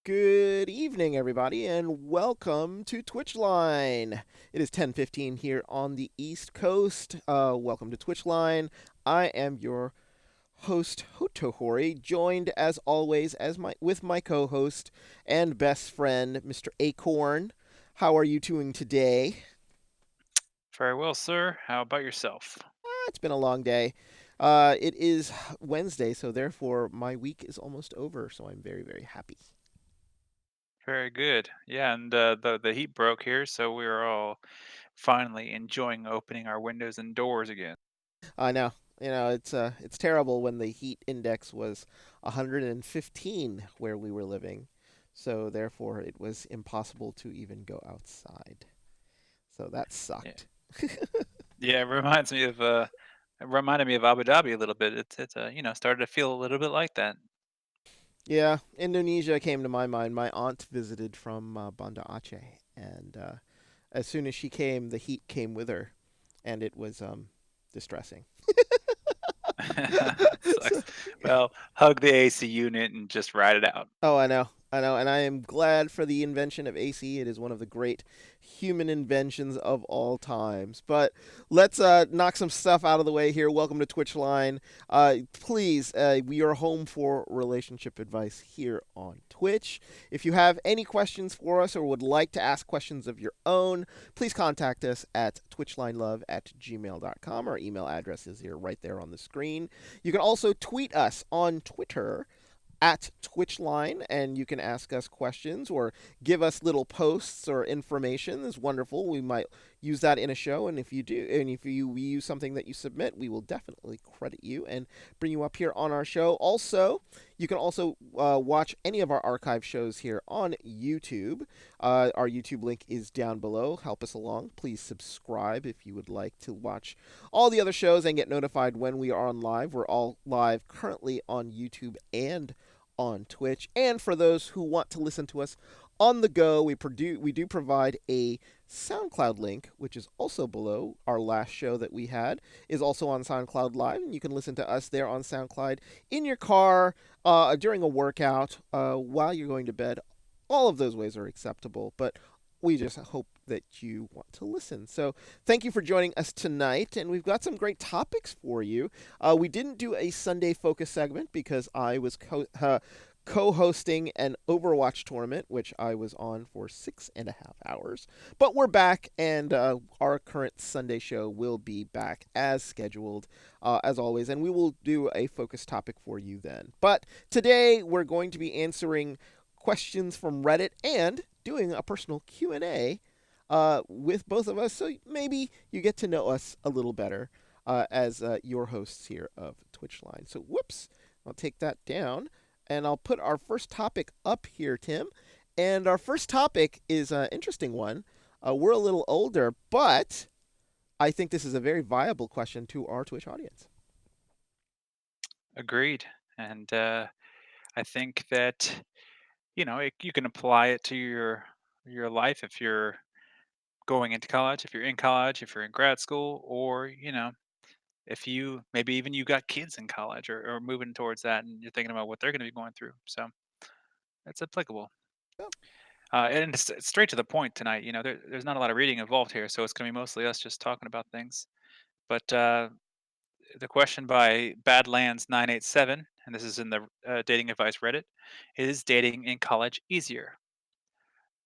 Good evening, everybody, and welcome to TwitchLine. It is 10:15 here on the East Coast. Welcome to TwitchLine. I am your host, Hotohori, joined as always with my co-host and best friend, Mr. Acorn. How are you doing today? Very well, sir. How about yourself? It's been a long day. It is Wednesday, so therefore my week is almost over. So I'm very, very happy. Very good. Yeah, and the heat broke here, so we are all finally enjoying opening our windows and doors again. I know. It's terrible when the heat index was 115 where we were living. So therefore it was impossible to even go outside. So that Yeah, sucked. yeah. It reminded me of Abu Dhabi a little bit. It's started to feel a little bit like that. Yeah, Indonesia came to my mind. My aunt visited from Banda Aceh, and as soon as she came, the heat came with her, and it was distressing. So, Sucks. Well, hug the AC unit and just ride it out. oh, I know, and I am glad for the invention of AC. It is one of the great human inventions of all times. But let's knock some stuff out of the way here. Welcome to TwitchLine. Please, we are home for relationship advice here on Twitch. If you have any questions for us or would like to ask questions of your own, please contact us at twitchlinelove@gmail.com. Our email address is here right there on the screen. You can also tweet us on Twitter at TwitchLine, and you can ask us questions or give us little posts or information. Is wonderful. We might use that in a show, and if you do, and if you we use something that you submit, we will definitely credit you and bring you up here on our show. Also, you can also watch any of our archive shows here on YouTube. Our YouTube link is down below. Help us along. Please subscribe if you would like to watch all the other shows and get notified when we are on live. We're all live currently on YouTube and on Twitch. And for those who want to listen to us on the go, we do provide a SoundCloud link, which is also below. Our last show that we had is also on SoundCloud Live, and you can listen to us there on SoundCloud in your car, during a workout, while you're going to bed. All of those ways are acceptable, but we just hope that you want to listen. So, thank you for joining us tonight, and we've got some great topics for you. We didn't do a Sunday focus segment because I was co-hosting an Overwatch tournament, which I was on for 6.5 hours. But we're back, and our current Sunday show will be back as scheduled, as always, and we will do a focus topic for you then. But today we're going to be answering questions from Reddit and doing a personal Q&A with both of us, so maybe you get to know us a little better as your hosts here of Twitchline. So, whoops, I'll take that down, and I'll put our first topic up here, Tim. And our first topic is an interesting one. We're a little older, but I think this is a very viable question to our Twitch audience. Agreed. And I think that you can apply it to your life if you're going into college, if you're in college, if you're in grad school, or if you maybe even you got kids in college or moving towards that, and you're thinking about what they're going to be going through. So that's applicable. Oh, And it's straight to the point tonight. There's not a lot of reading involved here, so it's going to be mostly us just talking about things. But the question by Badlands987, and this is in the dating advice Reddit, is dating in college easier?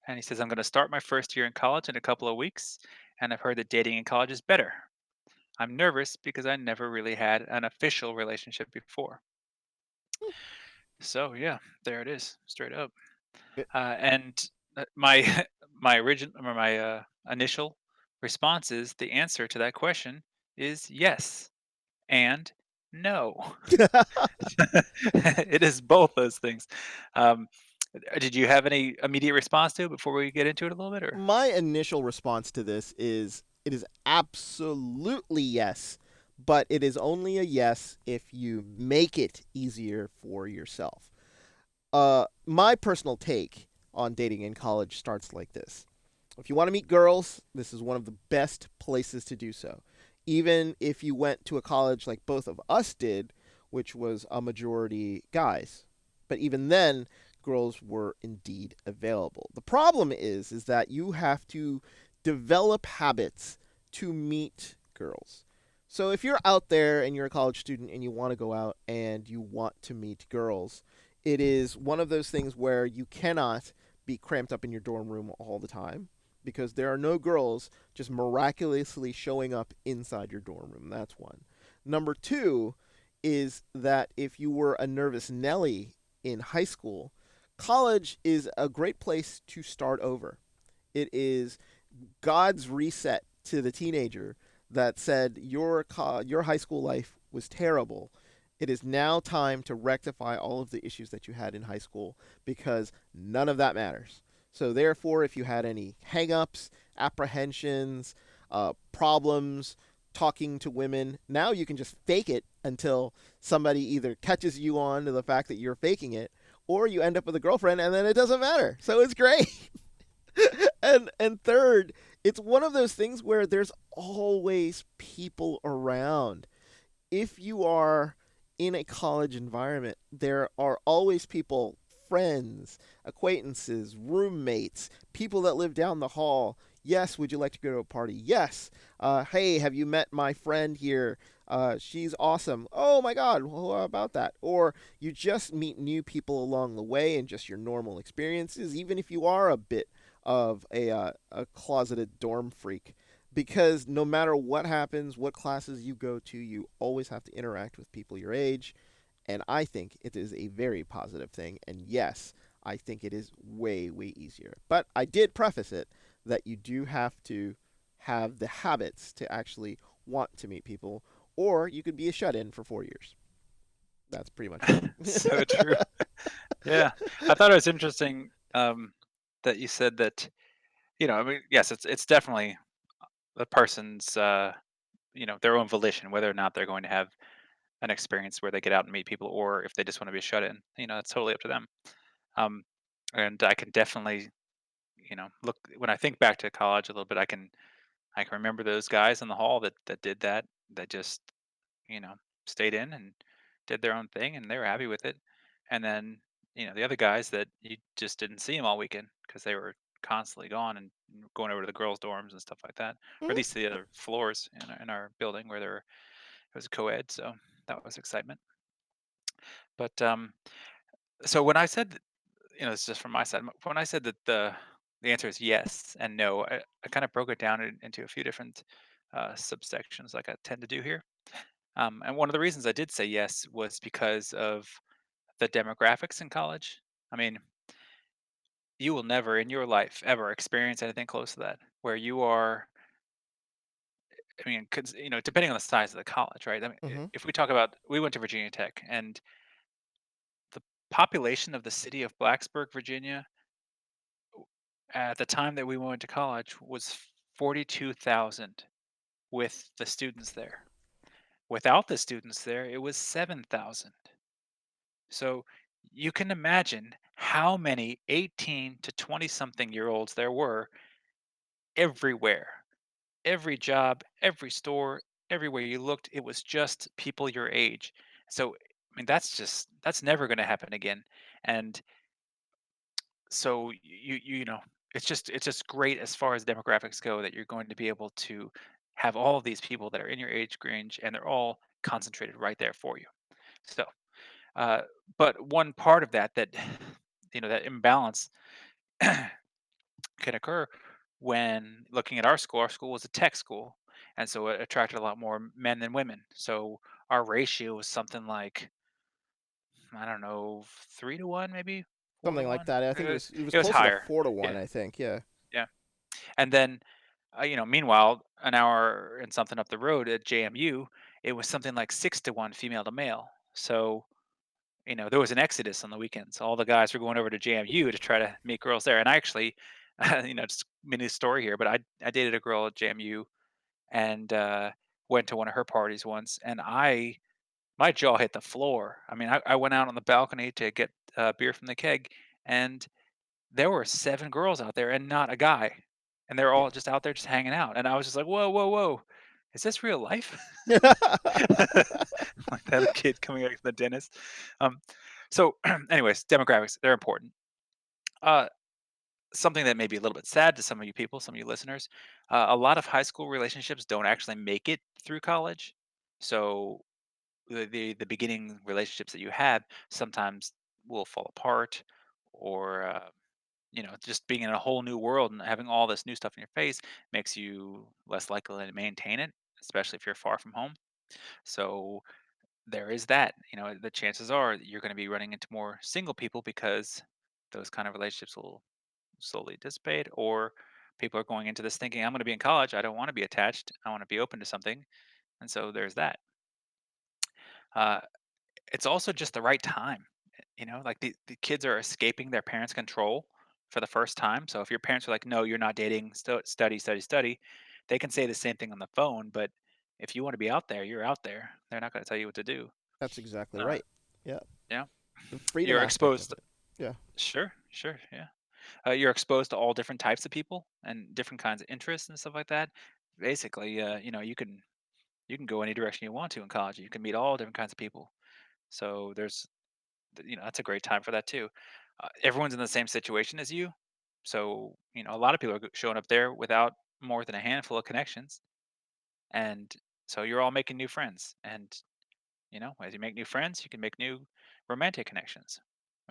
And he says, I'm going to start my first year in college in a couple of weeks, and I've heard that dating in college is better. I'm nervous because I never really had an official relationship before. hmm. So yeah, there it is, straight up. Eh, And my my initial response is the answer to that question is yes and no. It is both those things. Um, did you have any immediate response to it before we get into it a little bit, or? My initial response to this is it is absolutely yes, but it is only a yes if you make it easier for yourself. My personal take on dating in college starts like this. If you want to meet girls, this is one of the best places to do so. Even if you went to a college like both of us did, which was a majority guys. But even then, girls were indeed available. The problem is that you have to develop habits to meet girls. So if you're out there and you're a college student and you want to go out and you want to meet girls, it is one of those things where you cannot be cramped up in your dorm room all the time because there are no girls just miraculously showing up inside your dorm room. That's one. Number two is that if you were a nervous Nelly in high school, college is a great place to start over. It is God's reset to the teenager that said your high school life was terrible. It is now time to rectify all of the issues that you had in high school because none of that matters. So therefore, if you had any hangups, apprehensions, problems talking to women, now you can just fake it until somebody either catches you on to the fact that you're faking it, or you end up with a girlfriend and then it doesn't matter. So it's great. And third, it's one of those things where there's always people around. If you are in a college environment, there are always people, friends, acquaintances, roommates, people that live down the hall. Yes, would you like to go to a party? Yes. Hey, have you met my friend here? She's awesome. Oh my God, well, how about that? Or you just meet new people along the way and just your normal experiences, even if you are a bit of a closeted dorm freak, because no matter what happens, what classes you go to, you always have to interact with people your age. And I think it is a very positive thing. And yes, I think it is way, way easier. But I did preface it that you do have to have the habits to actually want to meet people, or you could be a shut in for 4 years. That's pretty much So it. true. Yeah. I thought it was interesting, that you said that, I mean, yes, it's definitely the person's, their own volition, whether or not they're going to have an experience where they get out and meet people, or if they just want to be shut in. It's totally up to them. Um, and I can definitely, look when I think back to college a little bit. I can remember those guys in the hall that did that. That just you know stayed in and did their own thing, and they were happy with it. And then the other guys that you just didn't see them all weekend because they were constantly gone and going over to the girls' dorms and stuff like that, or at least the other floors in our building where it was co-ed. So that was excitement. But so when I said it's just from my side. When I said that the answer is yes and no, I kind of broke it down into a few different subsections, like I tend to do here. And one of the reasons I did say yes was because of the demographics in college. I mean, you will never in your life ever experience anything close to that, where you are. I mean, 'cause, depending on the size of the college, right? I mean, Hmm. if we talk about, we went to Virginia Tech, and the population of the city of Blacksburg, Virginia, at the time that we went to college was 42,000 with the students there. Without the students there, it was 7,000. So you can imagine how many 18 to 20 something year olds there were everywhere. Every job, every store, everywhere you looked, it was just people your age. So, I mean, that's never going to happen again. And so it's just great as far as demographics go that you're going to be able to have all of these people that are in your age range, and they're all concentrated right there for you. So uh, but one part of that that imbalance can occur when looking at our school was a tech school, and so it attracted a lot more men than women. So our ratio was something like, I don't know, 3 to 1, maybe four to Something like one that. I think it, it was it was closer to higher. 4 to 1. Yeah, I think. Yeah. yeah. And then, meanwhile, an hour and something up the road at JMU, it was something like 6 to 1 female to male. So, there was an exodus on the weekends. All the guys were going over to JMU to try to meet girls there. And I actually, just mini story here, but I dated a girl at JMU and went to one of her parties once, and my jaw hit the floor. I mean, I went out on the balcony to get beer from the keg, and there were 7 girls out there and not a guy, and they're all just out there just hanging out, and I was just like, "Whoa, whoa, whoa. Is this real life?" Like that kid coming out from the dentist. Um, so anyways, demographics, they're important. Uh, Something that may be a little bit sad to some of you people, some of you listeners, a lot of high school relationships don't actually make it through college. So the beginning relationships that you had sometimes will fall apart, or just being in a whole new world and having all this new stuff in your face makes you less likely to maintain it, especially if you're far from home. So there is that. The chances are that you're going to be running into more single people because those kind of relationships will slowly dissipate, or people are going into this thinking, I'm going to be in college, I don't want to be attached, I want to be open to something. And so there's that. uh, it's also just the right time. Like the kids are escaping their parents' control for the first time. So if your parents are like, no, you're not dating, study, study, study, they can say the same thing on the phone. But if you want to be out there, you're out there. They're not going to tell you what to do. That's exactly uh, right. Yeah, yeah, the freedom you're aspect of exposed. it. Yeah. Sure, sure, yeah. You're exposed to all different types of people and different kinds of interests and stuff like that. Basically, you can go any direction you want to in college. You can meet all different kinds of people. So that's a great time for that too. Everyone's in the same situation as you, so a lot of people are showing up there without more than a handful of connections, and so you're all making new friends. And as you make new friends, you can make new romantic connections,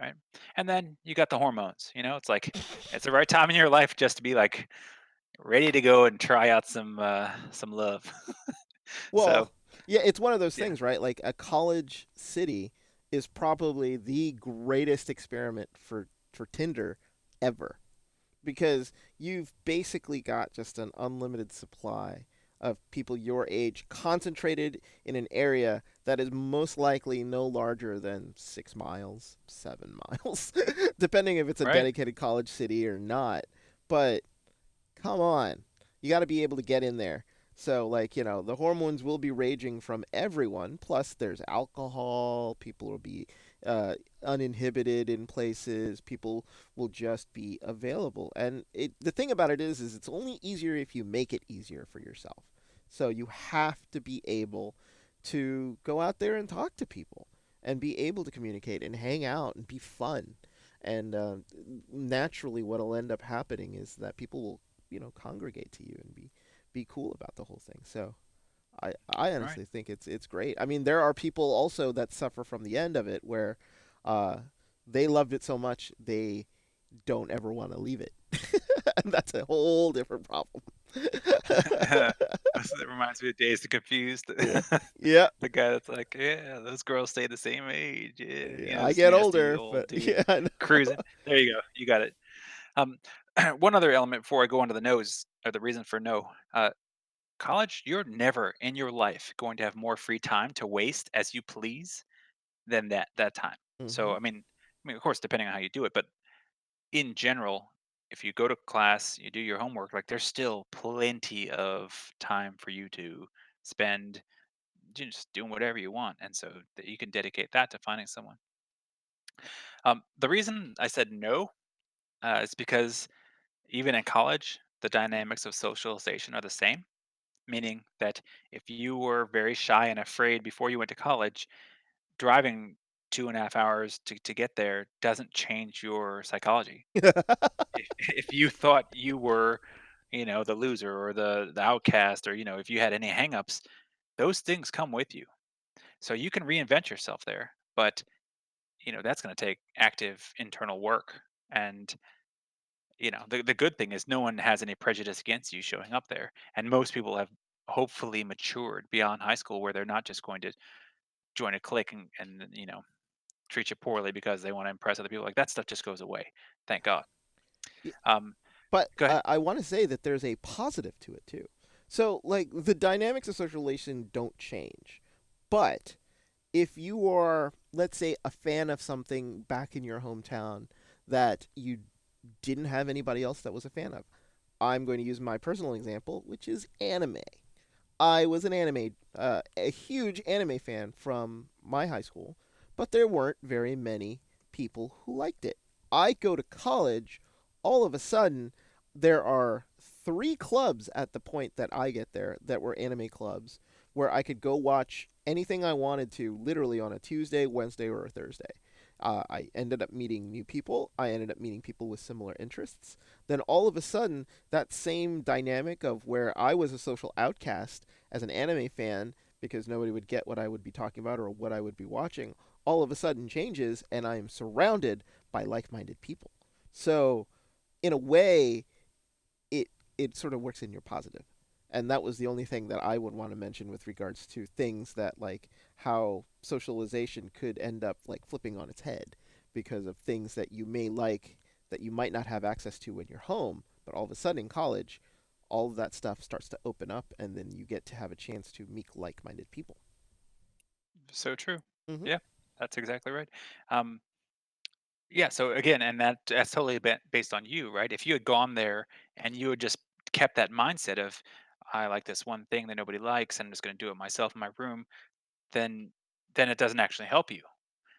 right? And then you got the hormones. It's like it's the right time in your life just to be like ready to go and try out some love. So Well, yeah, it's one of those yeah, things, right? Like a college city is probably the greatest experiment for Tinder ever, because you've basically got just an unlimited supply of people your age concentrated in an area that is most likely no larger than 6 miles, 7 miles, depending if it's a right. dedicated college city or not. But come on, you got to be able to get in there. So, like, the hormones will be raging from everyone. Plus, there's alcohol. People will be uh, uninhibited in places. People will just be available. And the thing about it is it's only easier if you make it easier for yourself. So you have to be able to go out there and talk to people and be able to communicate and hang out and be fun. And naturally, what'll end up happening is that people will congregate to you and be cool about the whole thing. So I Right. honestly think it's great. I mean, there are people also that suffer from the end of it where uh, they loved it so much they don't ever want to leave it. And that's a whole different problem. It reminds me of Days of Confused. Yeah. Yeah. The guy that's like, yeah, those girls stay the same age. Yeah, Yeah, I this get nasty older, old but dude yeah, I know. cruising. There you go. You got it. Um, one other element before I go on to the no's, or the reason for no. College, you're never in your life going to have more free time to waste as you please than that time. So, Mhm. of course, depending on how you do it, but in general, if you go to class, you do your homework, like there's still plenty of time for you to spend just doing whatever you want, and so that you can dedicate that to finding someone. The reason I said no is because even in college, the dynamics of socialization are the same. Meaning that if you were very shy and afraid before you went to college, driving 2.5 hours to get there doesn't change your psychology. If you thought you were, the loser or the outcast, or if you had any hangups, those things come with you. So you can reinvent yourself there, but that's going to take active internal work. And the good thing is no one has any prejudice against you showing up there, and most people have hopefully matured beyond high school where they're not just going to join a clique and treat you poorly because they want to impress other people. Like that stuff just goes away, thank God. Yeah, um but Go ahead. I want to say that there's a positive to it too. So, like, the dynamics of social relation don't change, but if you are, let's say, a fan of something back in your hometown that you didn't have anybody else that was a fan of, I'm going to use my personal example, which is anime. I was a huge anime fan from my high school, but there weren't very many people who liked it. I go to college, all of a sudden, there are 3 clubs at the point that I get there that were anime clubs where I could go watch anything I wanted to literally on a Tuesday, Wednesday, or a Thursday. I ended up meeting new people. I ended up meeting people with similar interests. Then all of a sudden, that same dynamic of where I was a social outcast as an anime fan because nobody would get what I would be talking about or what I would be watching, all of a sudden changes, and I am surrounded by like minded people. So, in a way, it it sort of works in your positive. And that was the only thing that I would want to mention with regards to things that like how socialization could end up like flipping on its head because of things that you may like that you might not have access to when you're home, but all of a sudden in college, all of that stuff starts to open up, and then you get to have a chance to meet like-minded people. So true. Mm-hmm. Yeah, that's exactly right. Um, yeah. So again, and that's totally based on you, right? If you had gone there and you had just kept that mindset of, I like this one thing that nobody likes, and I'm just going to do it myself in my room, then then it doesn't actually help you.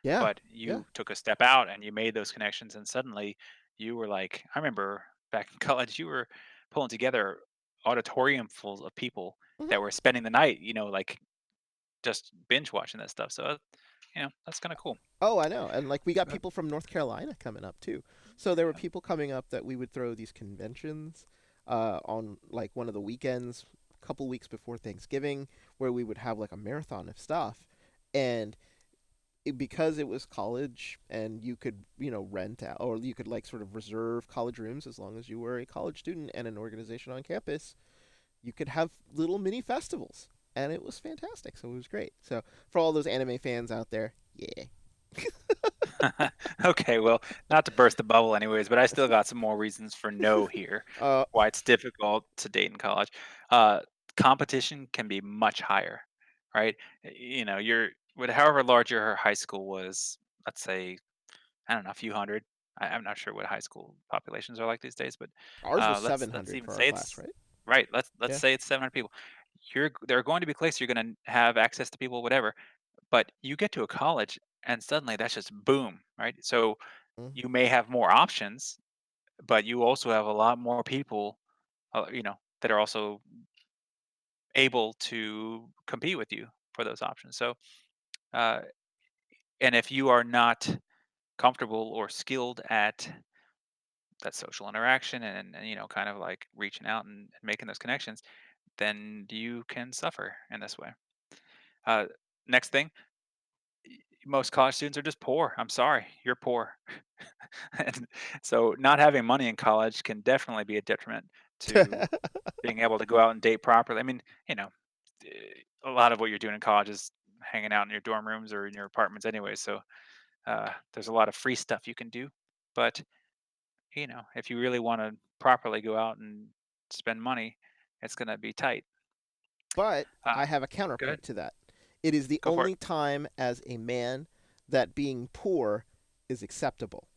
Yeah, But yeah. you took a step out and you made those connections, and suddenly you were like, I remember back in college, you were pulling together auditorium full of people Mm-hmm. that were spending the night, like just binge watching that stuff. So, that's kind of cool. Oh, I know. And like we got Uh, people from North Carolina coming up too. So there were people coming up that we would throw these conventions on like one of the weekends, a couple weeks before Thanksgiving, where we would have like a marathon of stuff. And because it was college and you could, rent out or you could like sort of reserve college rooms as long as you were a college student and an organization on campus, you could have little mini festivals. And it was fantastic. So it was great. So for all those anime fans out there, yeah. okay, well, not to burst the bubble, anyways, but I still got some more reasons for no here. Uh, Why it's difficult to date in college. Uh, Competition can be much higher, right? You're with however large your high school was. Let's say I don't know, a few hundred. I'm not sure what high school populations are like these days, but Ours was let's 700 even for our say class, it's right? right. Let's Yeah. say it's 700 people. There are going to be places you're going to have access to people, whatever. But you get to a college, and suddenly that's just boom, right? So Mm. you may have more options, but you also have a lot more people, that are also able to compete with you for those options. So, uh, and if you are not comfortable or skilled at that social interaction and kind of like reaching out and making those connections, then you can suffer in this way. Uh, Next thing, most college students are just poor. I'm sorry, you're poor. And so not having money in college can definitely be a detriment to being able to go out and date properly. I mean, a lot of what you're doing in college is hanging out in your dorm rooms or in your apartments anyway. So there's a lot of free stuff you can do. But if you really want to properly go out and spend money, it's going to be tight. But Uh, I have a Good. counterpoint to that. It is the Go for it. only time as a man that being poor is acceptable.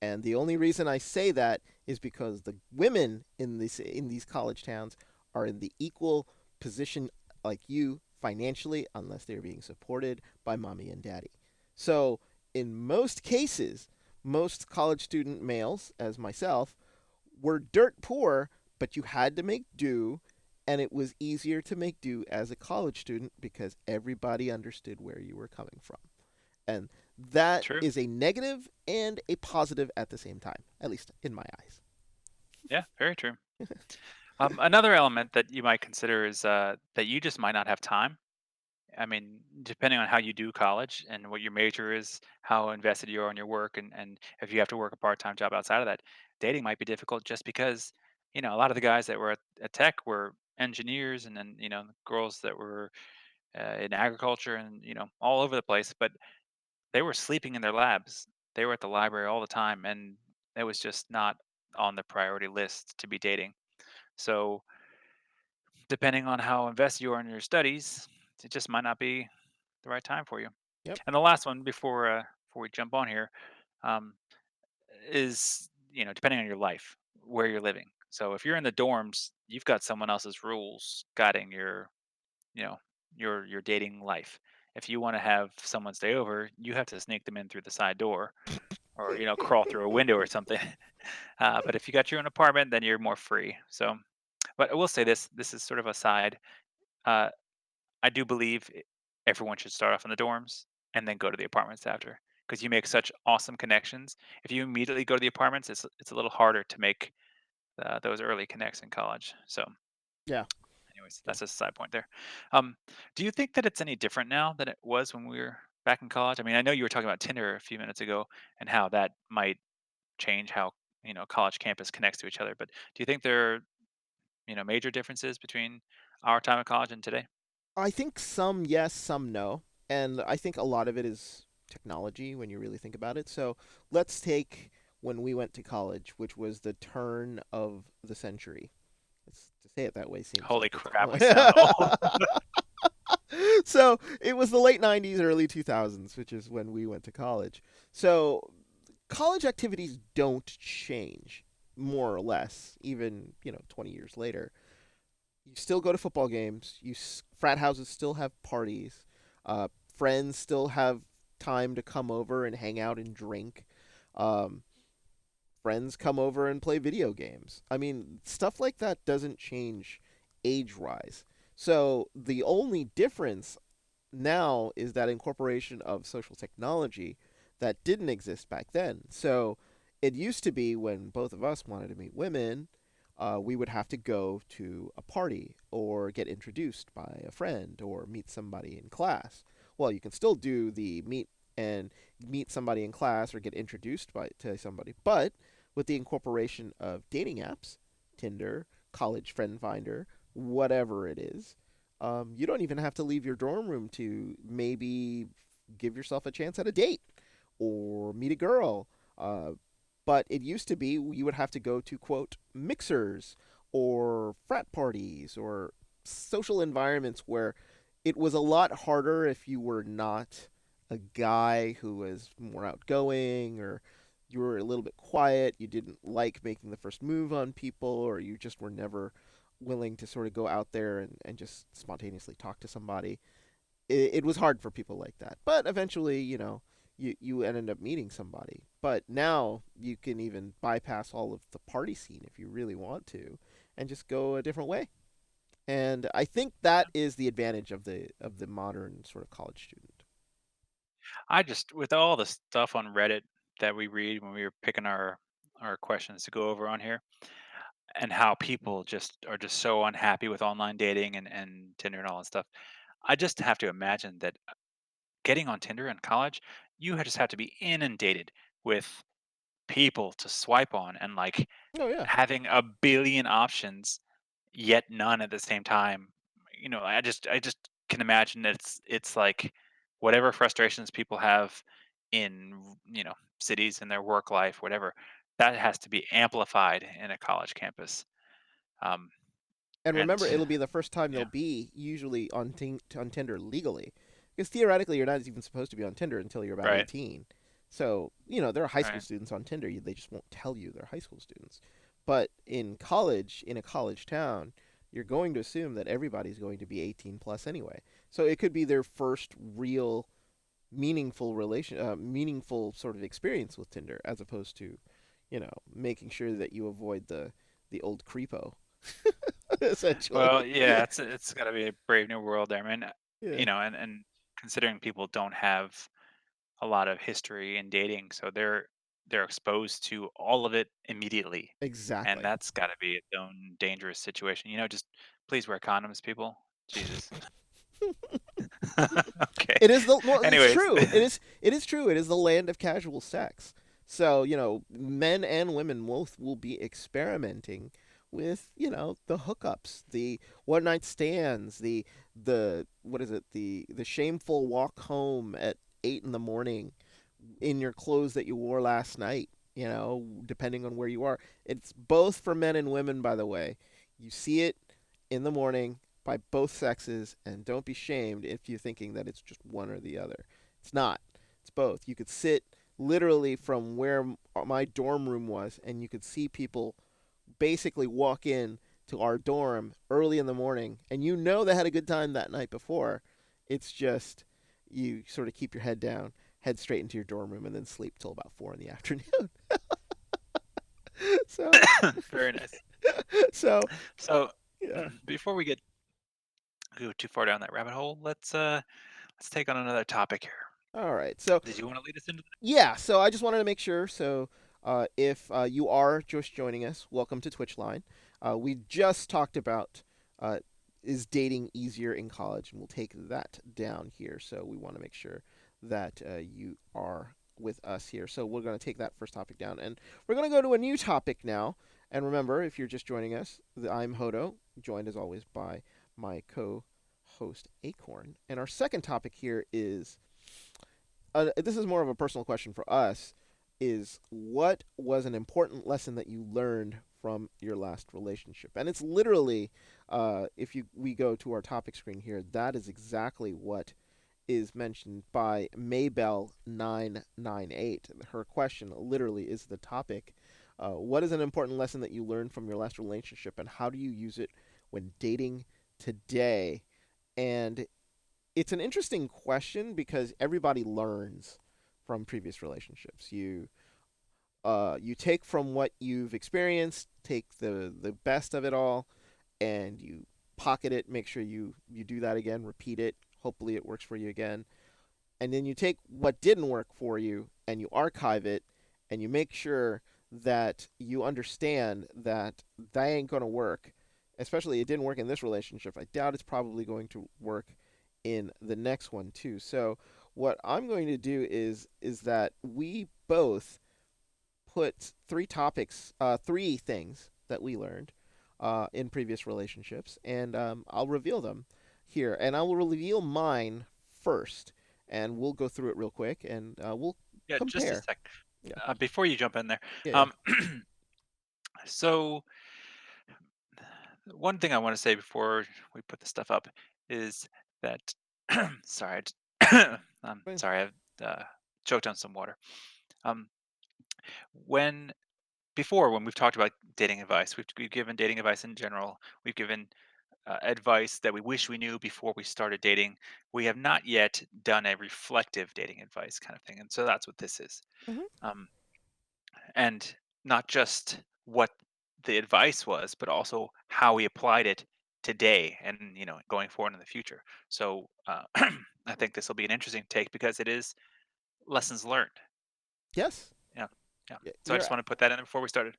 And the only reason I say that is because the women in these college towns are in the equal position like you financially unless they're being supported by mommy and daddy. So, in most cases, most college student males as myself were dirt poor, but you had to make do, and it was easier to make do as a college student because everybody understood where you were coming from. And that True. is a negative and a positive at the same time, at least in my eyes. Yeah, very true. Another element that you might consider is that you just might not have time. I mean, depending on how you do college and what your major is, how invested you are in your work, and if you have to work a part-time job outside of that, dating might be difficult just because, a lot of the guys that were at tech were engineers, and then, the girls that were in agriculture and, all over the place, but they were sleeping in their labs. They were at the library all the time, and it was just not on the priority list to be dating. So, depending on how invested you are in your studies, it just might not be the right time for you. Yep. And the last one before we jump on here, um, is depending on your life, where you're living. So if you're in the dorms, you've got someone else's rules guiding you know your dating life. If you want to have someone stay over, you have to sneak them in through the side door or crawl through a window or something. But if you got your own apartment, then you're more free. So, but I will say this: this is sort of a side. Uh, I do believe everyone should start off in the dorms and then go to the apartments after. because you make such awesome connections. If you immediately go to the apartments, it's a little harder to make those early connects in college. So, Yeah. anyways, Yeah. that's just a side point there. Um, do you think that it's any different now than it was when we were back in college? I mean, I know you were talking about Tinder a few minutes ago and how that might change how college campus connects to each other. But do you think there are major differences between our time of college and today? I think some yes, some no. And I think a lot of it is technology when you really think about it. So let's take when we went to college, which was the turn of the century. To say it that way seems Holy like it's. crap, we sound old. So it was the late 90s, early 2000s, which is when we went to college. So college activities don't change, more or less, even, 20 years later. You still go to football games. Frat houses still have parties. Friends still have time to come over and hang out and drink. Um, Friends come over and play video games. I mean, stuff like that doesn't change age wise. So the only difference now is that incorporation of social technology that didn't exist back then. So it used to be when both of us wanted to meet women, we would have to go to a party or get introduced by a friend or meet somebody in class. Well, you can still do the and meet somebody in class or get introduced to somebody, but with the incorporation of dating apps, Tinder, College Friend Finder, whatever it is, you don't even have to leave your dorm room to maybe give yourself a chance at a date or meet a girl. Uh, but it used to be you would have to go to, quote, mixers or frat parties or social environments where it was a lot harder if you were not a guy who was more outgoing, or you were a little bit quiet, you didn't like making the first move on people, or you just were never willing to sort of go out there and just spontaneously talk to somebody. It was hard for people like that. But eventually, you ended up meeting somebody. But now you can even bypass all of the party scene if you really want to and just go a different way. And I think that is the advantage of the modern sort of college student. I just with all the stuff on Reddit that we read when we were picking our questions to go over on here, and how people just are just so unhappy with online dating and Tinder and all that stuff. I just have to imagine that getting on Tinder in college, just have to be inundated with people to swipe on and like Oh yeah. having a billion options, yet none at the same time. I just can imagine that it's like whatever frustrations people have in cities in their work life, whatever, that has to be amplified in a college campus. Um, And remember, and it'll be the first time they'll yeah, be usually on Tinder legally, because theoretically you're not even supposed to be on Tinder until you're about right, 18. So there are high school right. students on Tinder. They just won't tell you they're high school students. But in college, in a college town, you're going to assume that everybody's going to be 18 plus anyway. So it could be their first real meaningful sort of experience with Tinder, as opposed to, making sure that you avoid the old creepo, essentially. Well, yeah, it's got to be a brave new world there, man. Yeah, And considering people don't have a lot of history in dating, so they're exposed to all of it immediately, and exactly. that's got to be its own dangerous situation. Just please wear condoms, people. Jesus. Okay. It is the well. It's Anyways, true. It is true. It is the land of casual sex. So men and women both will be experimenting with the hookups, the one night stands, the what is it, the shameful walk home at 8 in the morning in your clothes that you wore last night. Depending on where you are, it's both for men and women. By the way, you see it in the morning by both sexes, and don't be shamed if you're thinking that it's just one or the other. It's not. It's both. You could sit literally from where my dorm room was, and you could see people basically walk in to our dorm early in the morning, and they had a good time that night before. It's just you sort of keep your head down, head straight into your dorm room, and then sleep till about 4 in the afternoon. so, very nice. so So yeah. before we get go too far down that rabbit hole, let's take on another topic here. All right. So Did you want to lead us into the yeah, so I just wanted to make sure. So, if you are just joining us, welcome to TwitchLine. We just talked about uh, is dating easier in college, and we'll take that down here. So we want to make sure that you are with us here. So we're going to take that first topic down, and we're going to go to a new topic now. And remember, if you're just joining us, I'm Hodo, joined as always by my co-host Acorn. And our second topic here is this is more of a personal question for us, is what was an important lesson that you learned from your last relationship? And it's literally, if you we go to our topic screen here, that is exactly what is mentioned by Maybell998. Her question literally is the topic. What is an important lesson that you learned from your last relationship, and how do you use it when dating today? And it's an interesting question because everybody learns from previous relationships. You take from what you've experienced, take the best of it all, and you pocket it. Make sure you do that again, repeat it. Hopefully, it works for you again, and then you take what didn't work for you and you archive it, and you make sure that you understand that that ain't gonna work. Especially, it didn't work in this relationship. I doubt it's probably going to work in the next one too. So what I'm going to do is that we both put three things that we learned in previous relationships, and I'll reveal them here, and I will reveal mine first, and we'll go through it real quick, and we'll Yeah, just a compare. sec. Yeah, Before you jump in there, yeah, yeah. um, so one thing I want to say before we put the stuff up is that sorry, I'm Fine. sorry, I've choked on some water. Um, when when we've talked about dating advice, we've given dating advice in general. We've given advice that we wish we knew before we started dating. We have not yet done a reflective dating advice kind of thing, and so that's what this is. Hmm. Um, and not just what the advice was, but also how we applied it today and going forward in the future. So I think this will be an interesting take because it is lessons learned. Yes. Yeah, yeah. Yeah, So I just want to put that in there before we started.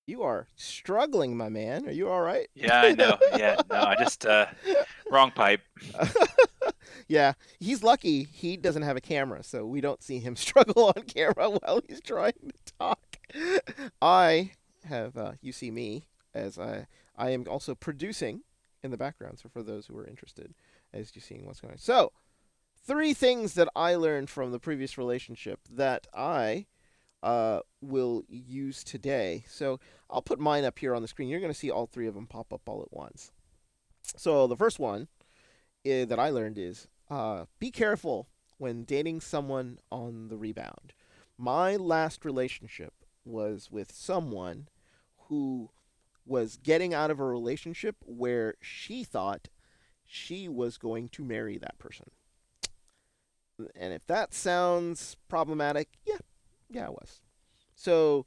you are struggling, my man. Are you all right? Yeah, I know. Yeah, no, I just wrong pipe. Yeah, he's lucky he doesn't have a camera, so we don't see him struggle on camera while he's trying to talk. I have, you see me as I am also producing in the background. So for those who are interested, as you're seeing what's going on. So three things that I learned from the previous relationship that I will use today. So I'll put mine up here on the screen. You're going to see all three of them pop up all at once. So the first one that I learned is be careful when dating someone on the rebound. My last relationship was with someone who was getting out of a relationship where she thought she was going to marry that person. And if that sounds problematic, yeah, yeah, it was. So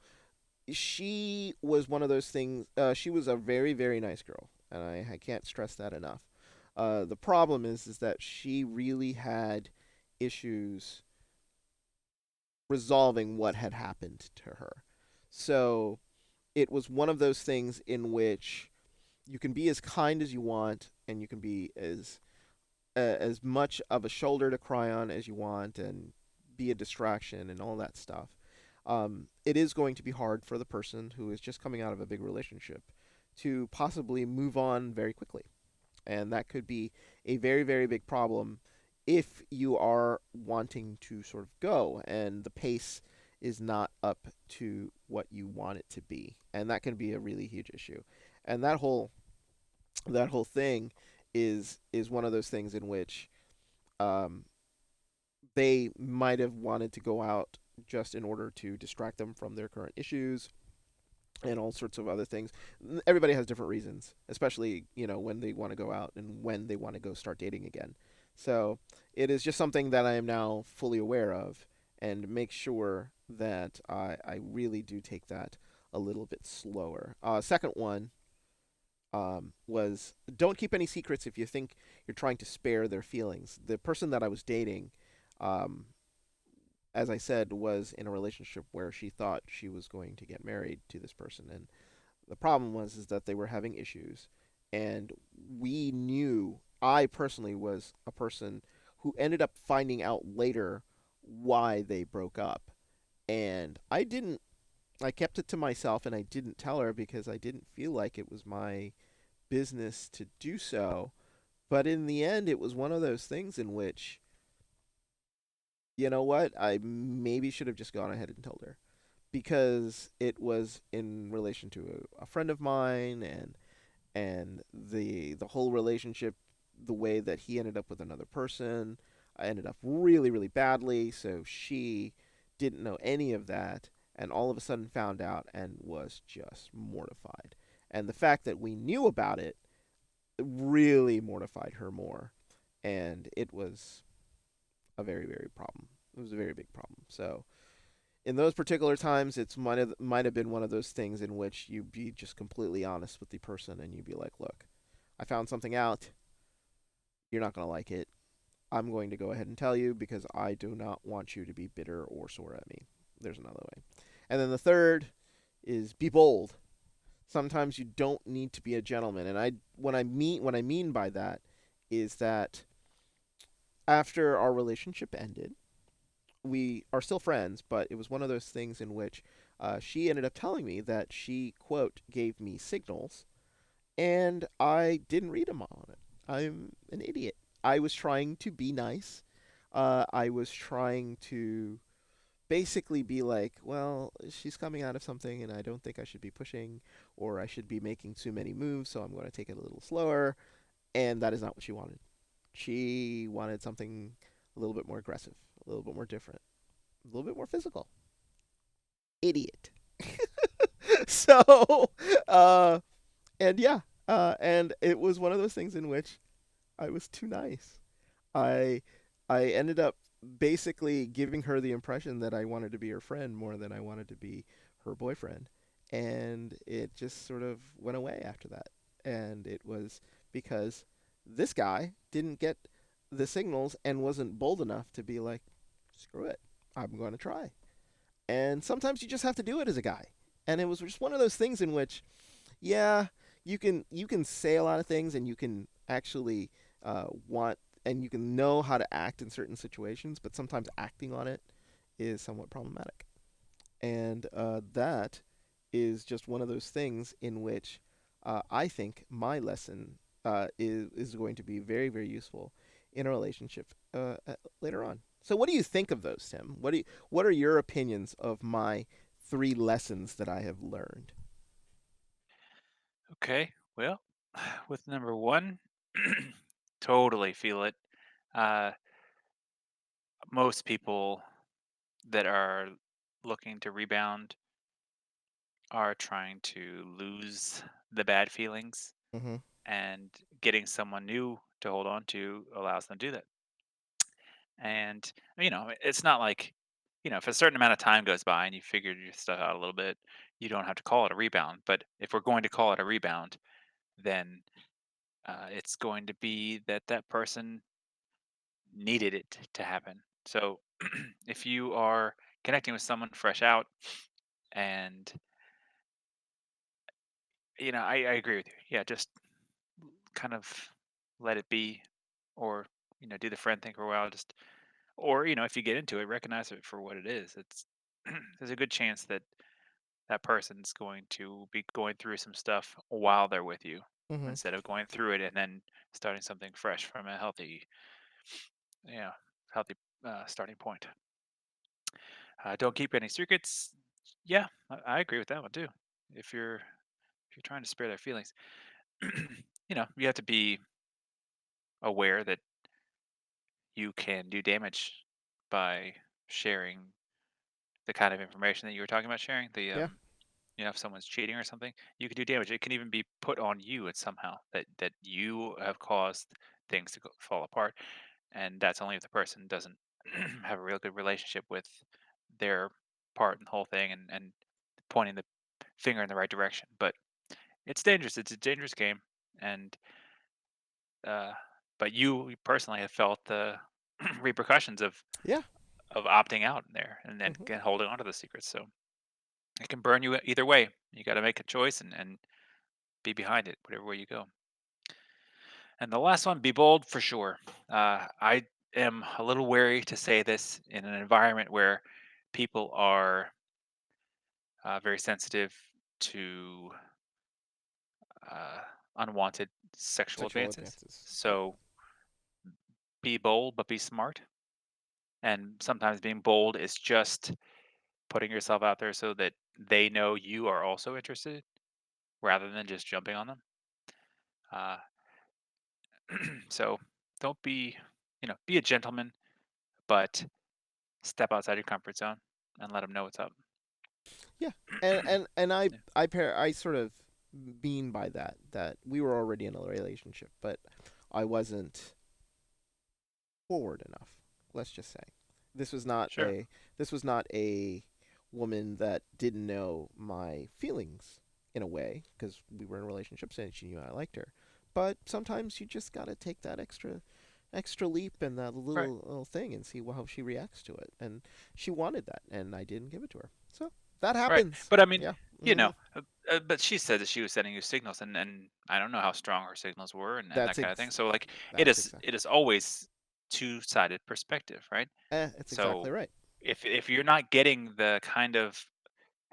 she was one of those things. She was a very, very nice girl, and I can't stress that enough. The problem is that she really had issues resolving what had happened to her. So it was one of those things in which you can be as kind as you want, and you can be as much of a shoulder to cry on as you want, and be a distraction and all that stuff. It is going to be hard for the person who is just coming out of a big relationship to possibly move on very quickly. And that could be a very, very big problem if you are wanting to sort of go and the pace is not up to what you want it to be. And that can be a really huge issue. And that whole thing is one of those things in which um, they might have wanted to go out just in order to distract them from their current issues and all sorts of other things. Everybody has different reasons, especially when they want to go out and when they want to go start dating again. So it is just something that I am now fully aware of, and make sure that I really do take that a little bit slower. Second one, was don't keep any secrets if you think you're trying to spare their feelings. The person that I was dating, um, as I said, was in a relationship where she thought she was going to get married to this person, and the problem was is that they were having issues, and we knew. I personally was a person who ended up finding out later why they broke up, and I didn't. I kept it to myself, and I didn't tell her because I didn't feel like it was my business to do so. But in the end, it was one of those things in which, you know what, I maybe should have just gone ahead and told her because it was in relation to a friend of mine, and the whole relationship, the way that he ended up with another person, I ended up really really badly. So she didn't know any of that, and all of a sudden found out and was just mortified. And the fact that we knew about it really mortified her more, and it was a very very problem. It was a very big problem. So in those particular times, it's might have been one of those things in which you be just completely honest with the person, and you be like, "Look, I found something out. You're not gonna like it. I'm going to go ahead and tell you because I do not want you to be bitter or sore at me." There's another way. And then the third is be bold. Sometimes you don't need to be a gentleman, and I what I mean by that is that after our relationship ended, we are still friends, but it was one of those things in which she ended up telling me that she, quote, gave me signals, and I didn't read them on it. I'm an idiot. I was trying to be nice. I was trying to basically be like, well, she's coming out of something, and I don't think I should be pushing, or I should be making too many moves, so I'm going to take it a little slower. And that is not what she wanted. She wanted something a little bit more aggressive, a little bit more different, a little bit more physical. Idiot. So, uh, and yeah, and it was one of those things in which I was too nice. I I ended up basically giving her the impression that I wanted to be her friend more than I wanted to be her boyfriend, and it just sort of went away after that. And it was because this guy didn't get the signals and wasn't bold enough to be like, screw it, I'm going to try. And sometimes you just have to do it as a guy. And it was just one of those things in which, yeah, you can say a lot of things, and you can actually want, and you can know how to act in certain situations, but sometimes acting on it is somewhat problematic. And that is just one of those things in which I think my lesson is going to be very very useful in a relationship later on. So, what do you think of those, Tim? What are your opinions of my three lessons that I have learned? Okay. Well, with number one, totally feel it. Uh, Most people that are looking to rebound are trying to lose the bad feelings, Mm-hmm. and getting someone new to hold on to allows them to do that. And it's not like, if a certain amount of time goes by and you figured your stuff out a little bit, you don't have to call it a rebound. But if we're going to call it a rebound, then it's going to be that that person needed it to happen. So if you are connecting with someone fresh out, and I agree with you. Yeah, just kind of let it be, or do the friend thing for a while. Just or if you get into it, recognize it for what it is. It's there's a good chance that that person's going to be going through some stuff while they're with you, Mm-hmm. instead of going through it and then starting something fresh from a healthy, yeah, healthy starting point. Don't keep any secrets. Yeah, I agree with that one too. If you're trying to spare their feelings, you have to be aware that you can do damage by sharing the kind of information that you were talking about sharing. Yeah. If someone's cheating or something, you could do damage. It can even be put on you at somehow that you have caused things to fall apart, and that's only if the person doesn't have a real good relationship with their part in the whole thing, and pointing the finger in the right direction. But it's dangerous. It's a dangerous game, and uh, but you personally have felt the repercussions Yeah. of opting out there and then Hmm. again holding on to the secrets. So it can burn you either way. You got to make a choice and be behind it, whatever way you go. And the last one, be bold for sure. I am a little wary to say this in an environment where people are very sensitive to uh, unwanted sexual Sexual advances. advances. Yep. So be bold, but be smart. And sometimes being bold is just putting yourself out there so that they know you are also interested rather than just jumping on them. Uh, so don't be, be a gentleman, but step outside your comfort zone and let them know what's up. Yeah. And I Yeah, I sort of mean by that we were already in a relationship, but I wasn't forward enough. Let's just say this was not sure. a this was not a woman that didn't know my feelings in a way because we were in a relationship and she knew I liked her. But sometimes you just gotta take that extra leap and that Right. little thing and see how she reacts to it. And she wanted that, and I didn't give it to her. So that Right. happens. But I mean, Yeah. you Hmm. know, but she said that she was sending you signals, and I don't know how strong her signals were, and that That's kind of thing. ex- So like, that's it exactly is right. always two-sided perspective, right? It's exactly So right. if you're not getting the kind of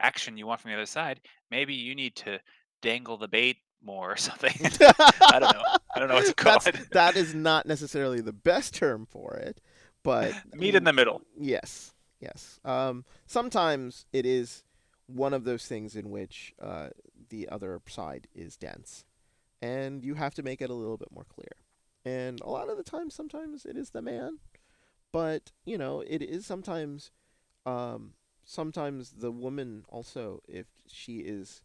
action you want from the other side, maybe you need to dangle the bait more or something. I don't know. I don't know what to call it. That is not necessarily the best term for it, but Meet in the middle. yes, yes. Sometimes it is one of those things in which the other side is dense, and you have to make it a little bit more clear. And a lot of the time, sometimes it is the man, but it is um, sometimes the woman also, if she is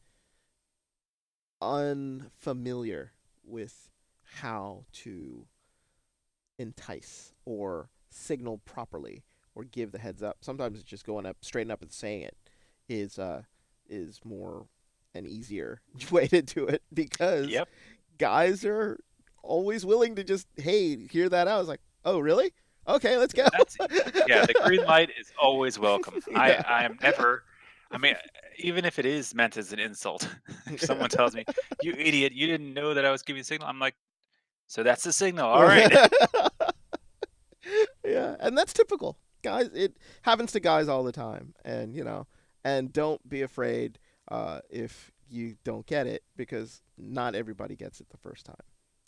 unfamiliar with how to entice or signal properly or give the heads up. Sometimes it's just going up, straighten up, and saying it is more an easier way to do it because Yep. guys are always willing to just hear that out. It's like, oh really? Okay, let's go. Yeah, the green light is always welcome. Yeah. I am never I mean, even if it is meant as an insult, if someone tells me, "You idiot, you didn't know that I was giving a signal." I'm like, "So that's the signal. All right." Yeah, and that's typical. Guys, it happens to guys all the time, and and don't be afraid if you don't get it because not everybody gets it the first time.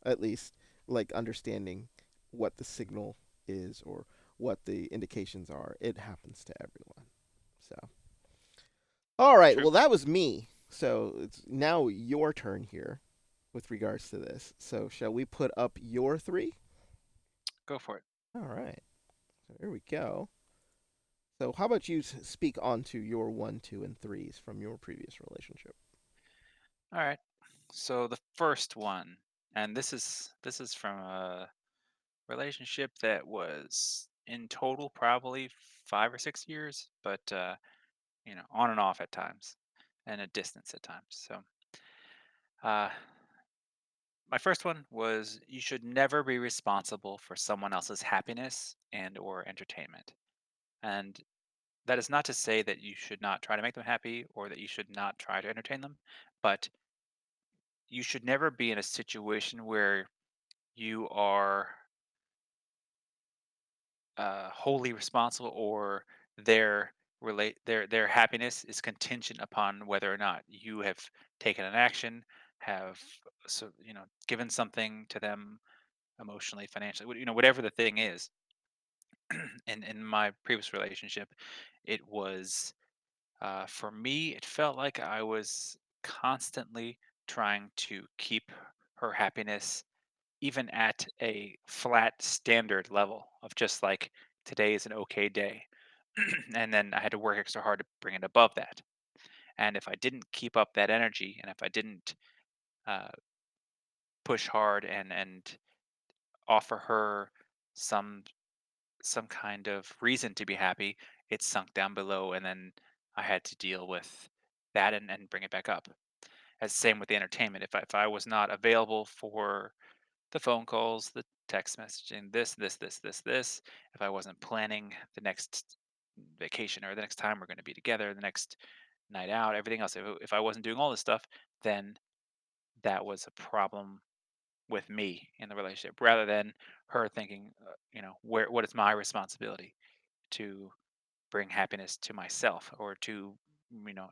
At least, like understanding what the signal is or what the indications are. It happens to everyone. So, all right. True. Well, that was me. So it's now your turn here with regards to this. So shall we put up your three? Go for it. All right. So here we go. So, how about you speak on to your one, two, and threes from your previous relationship? All right. So the first one, and this is from a relationship that was in total probably 5 or 6 years, but on and off at times, and a distance at times. So, uh, my first one was you should never be responsible for someone else's happiness and or entertainment. And that is not to say that you should not try to make them happy or that you should not try to entertain them, but you should never be in a situation where you are wholly responsible or their happiness is contingent upon whether or not you have taken an action, have given something to them emotionally, financially, whatever the thing is. In my previous relationship, it was for me. It felt like I was constantly trying to keep her happiness even at a flat standard level of just like today is an okay day. And then I had to work extra hard to bring it above that. And if I didn't keep up that energy, and if I didn't uh, push hard and offer her some some kind of reason to be happy, it sunk down below, and then I had to deal with that and bring it back up. Same with the entertainment. If I was not available for the phone calls, the text messaging, this, if I wasn't planning the next vacation or the next time we're going to be together, the next night out, everything else, if I wasn't doing all this stuff, then that was a problem with me in the relationship rather than her thinking, what is my responsibility to bring happiness to myself or to,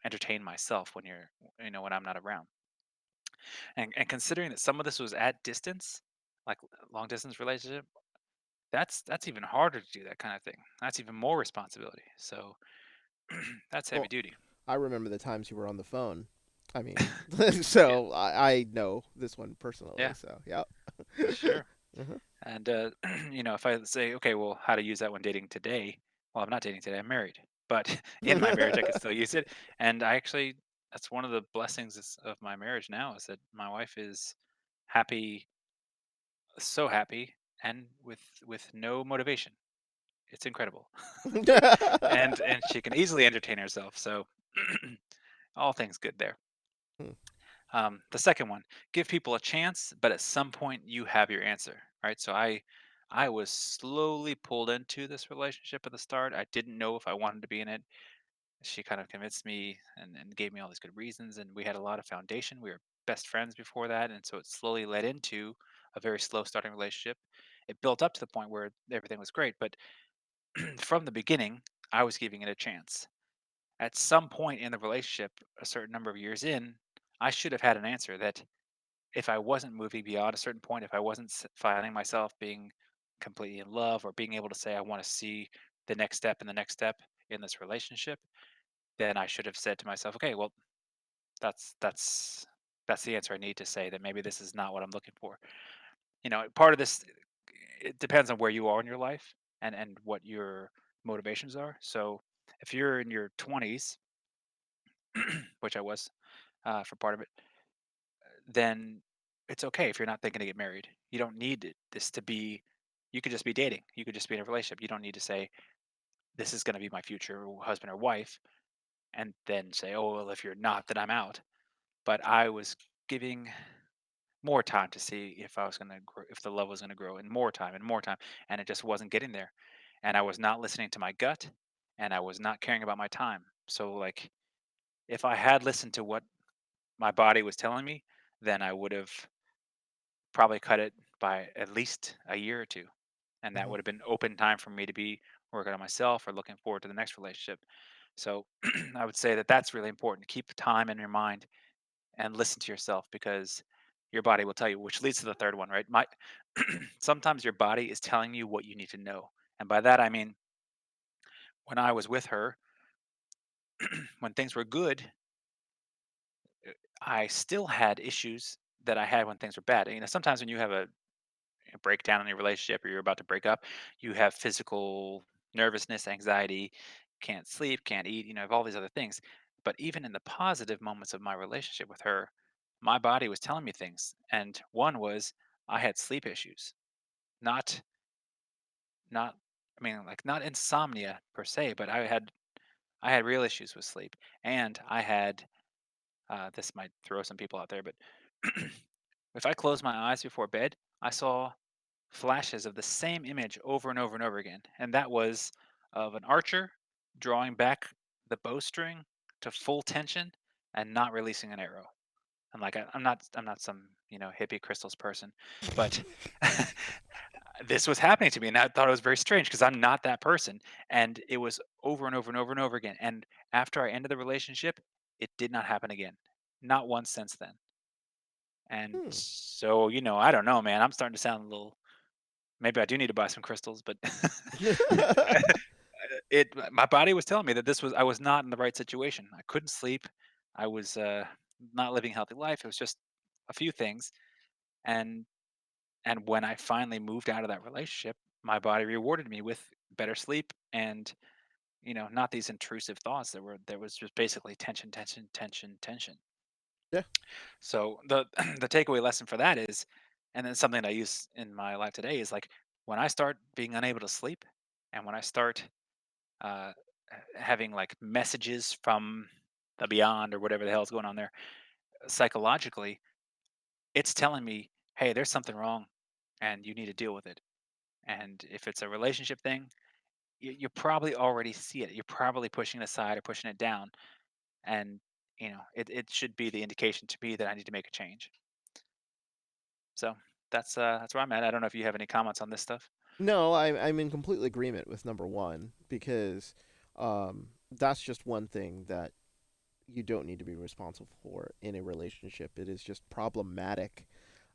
entertain myself when when I'm not around. And considering that some of this was at distance, like long distance relationship, that's even harder to do that kind of thing. That's even more responsibility. So that's heavy Well, duty. I remember the times you were on the phone. I mean, Yeah, so I know this one personally. yeah, So yeah. sure. Uh-huh. And if I say, okay, well, how to use that when dating today? Well, I'm not dating today. I'm married, but in my marriage, I could still use it. And I actually, that's one of the blessings of my marriage now is that my wife is happy, so happy, and with no motivation. It's incredible. And she can easily entertain herself. So all things good there. The second one, give people a chance, but at some point you have your answer, right? So I was slowly pulled into this relationship at the start. I didn't know if I wanted to be in it. She kind of convinced me and gave me all these good reasons, and we had a lot of foundation. We were best friends before that, and so it slowly led into a very slow starting relationship. It built up to the point where everything was great, but from the beginning, I was giving it a chance. At some point in the relationship, a certain number of years in, I should have had an answer that if I wasn't moving beyond a certain point, if I wasn't finding myself being completely in love or being able to say I want to see the next step and the next step in this relationship, then I should have said to myself, okay, well, that's that's that's the answer I need to say that maybe this is not what I'm looking for. Part of this, it depends on where you are in your life and what your motivations are. So if you're in your 20s, which I was for part of it, then it's okay if you're not thinking to get married. You don't need this to be. You could just be dating. You could just be in a relationship. You don't need to say this is going to be my future husband or wife, and then say, oh well, if you're not, then I'm out. But I was giving more time to see if I was going to grow, if the love was going to grow, and more time, and it just wasn't getting there. And I was not listening to my gut, and I was not caring about my time. So like, if I had listened to what my body was telling me, then I would have probably cut it by at least a year or two. And that Mhm. would have been open time for me to be working on myself or looking forward to the next relationship. So I would say that that's really important. Keep time in your mind and listen to yourself because your body will tell you, which leads to the third one, right? Sometimes your body is telling you what you need to know. And by that, I mean, when I was with her, when things were good, I still had issues that I had when things were bad. Sometimes when you have a breakdown in your relationship or you're about to break up, you have physical nervousness, anxiety, can't sleep, can't eat, have all these other things. But even in the positive moments of my relationship with her, my body was telling me things. And one was I had sleep issues. Not not I mean like not insomnia per se, but I had real issues with sleep. And I had this might throw some people out there, but if I closed my eyes before bed, I saw flashes of the same image over and over and over again. And that was of an archer drawing back the bowstring to full tension and not releasing an arrow. I'm like, I'm not some, hippie crystals person, but this was happening to me. And I thought it was very strange because I'm not that person. And it was over and over and over and over again. And after I ended the relationship, it did not happen again. Not once since then. And Hmm. so, I don't know, man. I'm starting to sound a little. Maybe I do need to buy some crystals, but my body was telling me that I was not in the right situation. I couldn't sleep. I was not living a healthy life. It was just a few things, and when I finally moved out of that relationship, my body rewarded me with better sleep and not these intrusive thoughts that was just basically tension, tension, tension, tension. Yeah. So the the takeaway lesson for that is, and then something that I use in my life today is like when I start being unable to sleep, and when I start uh, having like messages from the beyond or whatever the hell's going on there, psychologically, it's telling me, hey, there's something wrong, and you need to deal with it. And if it's a relationship thing, you probably already see it. You're probably pushing it aside or pushing it down, and it should be the indication to me that I need to make a change. So that's where I'm at. I don't know if you have any comments on this stuff. No, I'm in complete agreement with number one because that's just one thing that you don't need to be responsible for in a relationship. It is just problematic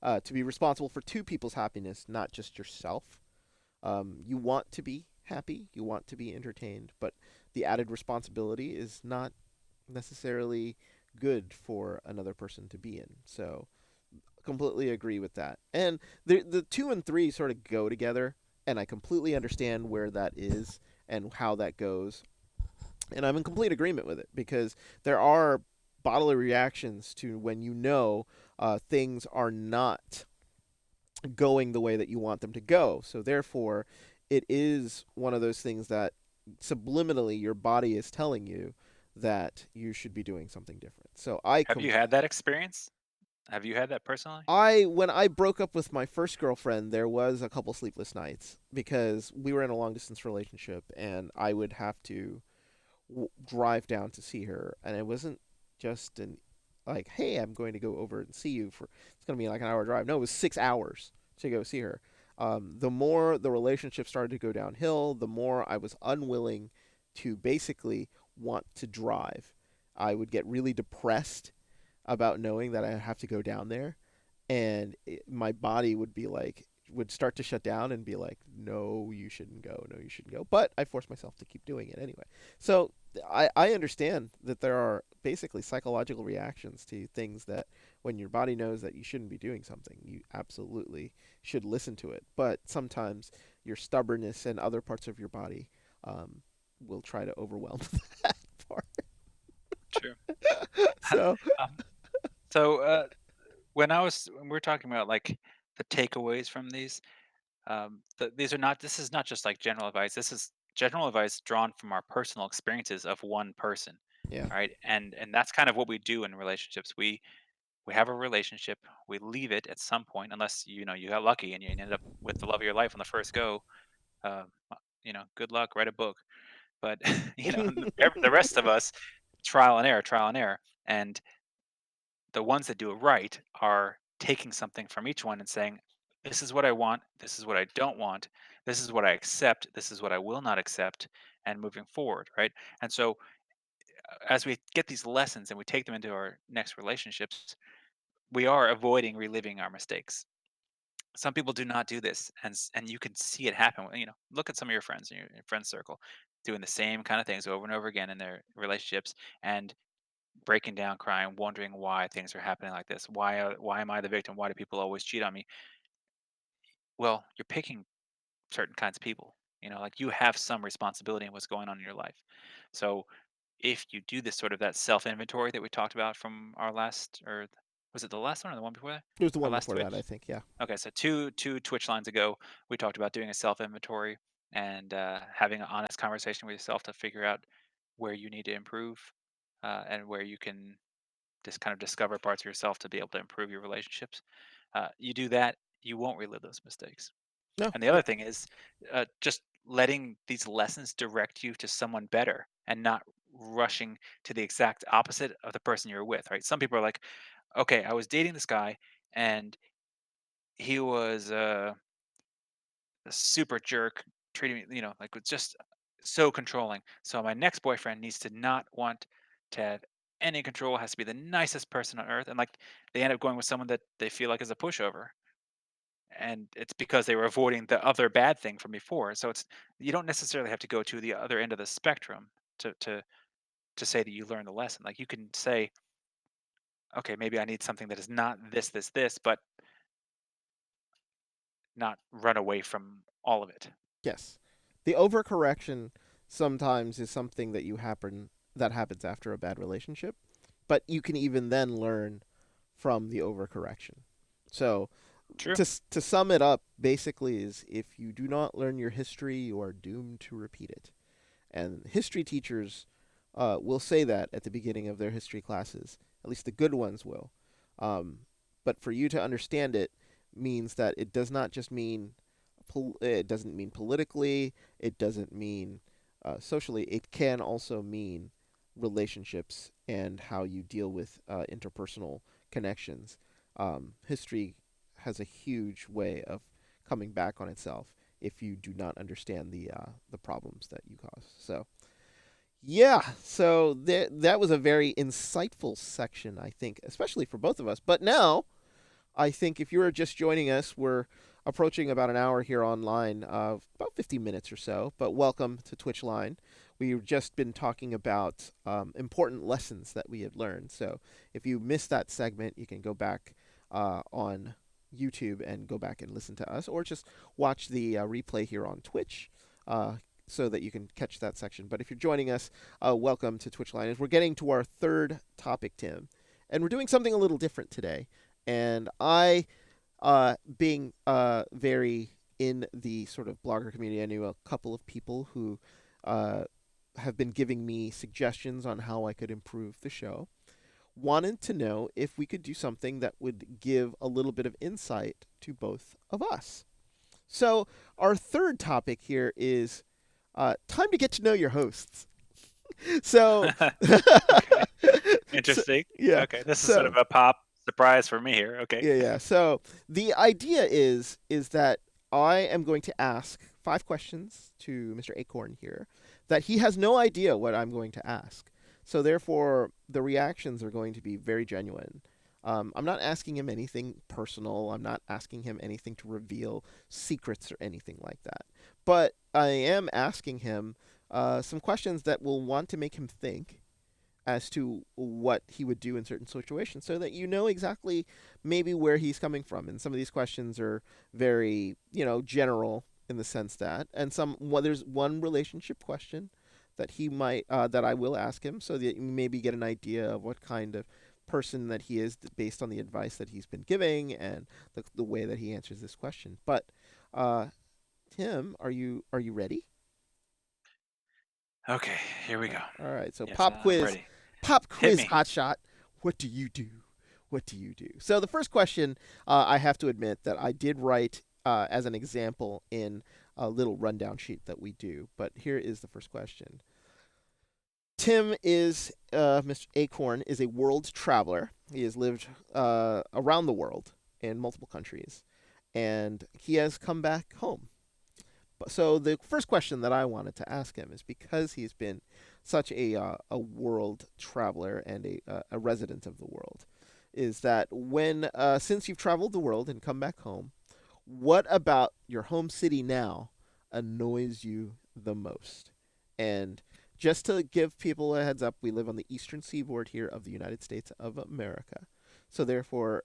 to be responsible for two people's happiness, not just yourself. You want to be happy, you want to be entertained, but the added responsibility is not necessarily good for another person to be in. So completely agree with that. And the two and three sort of go together, and I completely understand where that is and how that goes. And I'm in complete agreement with it because there are bodily reactions to when you know things are not going the way that you want them to go. So therefore, it is one of those things that subliminally your body is telling you that you should be doing something different. So Have you had that experience? Have you had that personally? when I broke up with my first girlfriend, there was a couple sleepless nights because we were in a long distance relationship, and I would have to drive down to see her, and it wasn't just an like, hey, I'm going to go over and see you for it's going to be like an hour drive. No, it was 6 hours to go see her. The more the relationship started to go downhill, the more I was unwilling to basically want to drive. I would get really depressed about knowing that I have to go down there, and my body would be like would start to shut down and be like, no, you shouldn't go, no, you shouldn't go, but I forced myself to keep doing it anyway. So I understand that there are basically psychological reactions to things that when your body knows that you shouldn't be doing something, you absolutely should listen to it, but sometimes your stubbornness and other parts of your body will try to overwhelm that part. True. So um, so when we were talking about like the takeaways from these, these are not. This is not just like general advice. This is general advice drawn from our personal experiences of one person. yeah. All right, and that's kind of what we do in relationships. We have a relationship, we leave it at some point, unless you got lucky and you ended up with the love of your life on the first go. Good luck, write a book. But the rest of us, trial and error, and the ones that do it right are taking something from each one and saying, this is what I want, this is what I don't want, this is what I accept, this is what I will not accept, and moving forward, right? And so as we get these lessons and we take them into our next relationships, we are avoiding reliving our mistakes. Some people do not do this, and you can see it happen. Look at some of your friends in your friend circle doing the same kind of things over and over again in their relationships, and breaking down, crying, wondering why things are happening like this. Why am I the victim? Why do people always cheat on me? Well, you're picking certain kinds of people. Like you have some responsibility in what's going on in your life. So if you do this sort of that self inventory that we talked about from our last, or was it the last one or the one before that? It was the Our one last before that, I Twitch. think. Yeah. Okay, so two Twitch lines ago, we talked about doing a self inventory and having an honest conversation with yourself to figure out where you need to improve, and where you can just kind of discover parts of yourself to be able to improve your relationships. You do that, you won't relive those mistakes. No. And the other thing is just letting these lessons direct you to someone better and not rushing to the exact opposite of the person you're with, right? Some people are like, okay, I was dating this guy and he was a super jerk, treating me, like was just so controlling. So my next boyfriend needs to not want to have any control, has to be the nicest person on earth. And like they end up going with someone that they feel like is a pushover. And it's because they were avoiding the other bad thing from before. So it's you don't necessarily have to go to the other end of the spectrum to say that you learned the lesson. Like you can say, okay, maybe I need something that is not this, but not run away from all of it. Yes. The overcorrection sometimes is something that happens after a bad relationship, but you can even then learn from the overcorrection. So, True. to sum it up, basically is if you do not learn your history, you are doomed to repeat it. And history teachers will say that at the beginning of their history classes. At least the good ones will. Um, but for you to understand it means that it does not just mean it doesn't mean politically, it doesn't mean socially. It can also mean relationships and how you deal with interpersonal connections. History has a huge way of coming back on itself if you do not understand the problems that you cause. So yeah, so that was a very insightful section, I think, especially for both of us. But now I think if you're just joining us, we're approaching about an hour here online, about 50 minutes or so. But welcome to TwitchLine. We've just been talking about important lessons that we had learned. So if you missed that segment, you can go back on YouTube and go back and listen to us, or just watch the replay here on Twitch. So that you can catch that section. But if you're joining us, welcome to TwitchLine. As we're getting to our third topic, Tim, and we're doing something a little different today. And I, being very in the sort of blogger community, I knew a couple of people who uh, have been giving me suggestions on how I could improve the show. Wanted to know if we could do something that would give a little bit of insight to both of us. So, our third topic here is time to get to know your hosts. So, Okay. so Interesting. yeah. Okay. This is sort of So a pop surprise for me here. Okay. yeah. So the idea is that I am going to ask 5 questions to Mr. Acorn here that he has no idea what I'm going to ask. So therefore, the reactions are going to be very genuine. I'm not asking him anything personal. I'm not asking him anything to reveal secrets or anything like that. But I am asking him some questions that will want to make him think as to what he would do in certain situations so that you know exactly maybe where he's coming from. And some of these questions are very, general in the sense that, and there's one relationship question that he might, that I will ask him so that you maybe get an idea of what kind of person that he is based on the advice that he's been giving and the way that he answers this question. But, uh, Tim, are you ready? Okay. Here we go. All right. So Yes, I'm ready. pop Hit quiz, me. hotshot. What do you do? What do you do? So the first question, I have to admit that I did write as an example in a little rundown sheet that we do. But here is the first question. Tim is Mr. Acorn is a world traveler. He has lived around the world in multiple countries, and he has come back home. So the first question that I wanted to ask him is because he's been such a world traveler and a resident of the world, is that when since you've traveled the world and come back home, what about your home city now annoys you the most? And just to give people a heads up, we live on the eastern seaboard here of the United States of America, so therefore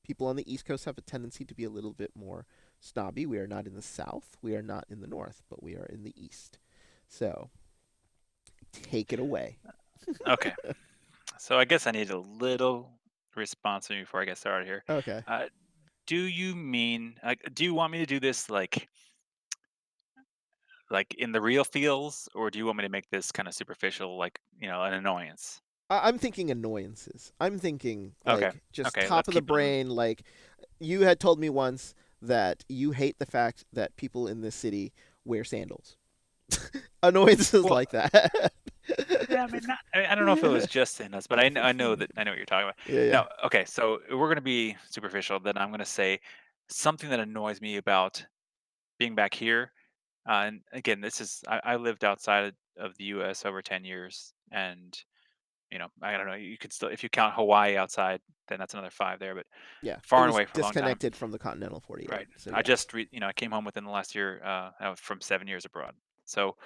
people on the East Coast have a tendency to be a little bit more snobby. We are not in the South, we are not in the North, but we are in the East. So take it away. Okay. So I guess I need a little response from you before I get started here. Okay. Uh, do you mean do you want me to do this like in the real feels, or do you want me to make this kind of superficial, like an annoyance? I'm thinking annoyances. I'm thinking Okay. like just Okay. top Let's of the keep it on. brain. Like you had told me once that you hate the fact that people in this city wear sandals. Annoyances Well, like that. yeah, I mean, I don't know if it was just in us, but I know that I know what you're talking about. Yeah. No, okay, so we're gonna be superficial. Then I'm gonna say something that annoys me about being back here. And again, I lived outside of the U.S. over 10 years, and I don't know. You could still, if you count Hawaii outside, then that's another 5 there. But Yeah. It far and was away for a long time. disconnected from the continental 48. Right. So I yes. just I came home within the last year. From 7 years abroad. So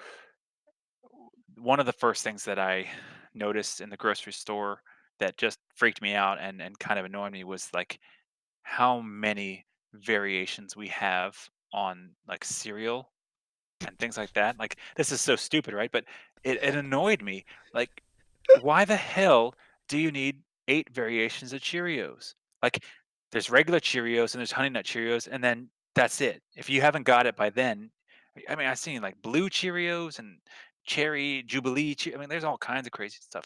one of the first things that I noticed in the grocery store that just freaked me out and kind of annoyed me was like how many variations we have on like cereal and things like that. Like this is so stupid, right? But it annoyed me. Like, why the hell do you need 8 variations of Cheerios? Like, there's regular Cheerios and there's Honey Nut Cheerios, and then that's it. If you haven't got it by then, I mean, I've seen like blue Cheerios and cherry Jubilee. I mean, there's all kinds of crazy stuff.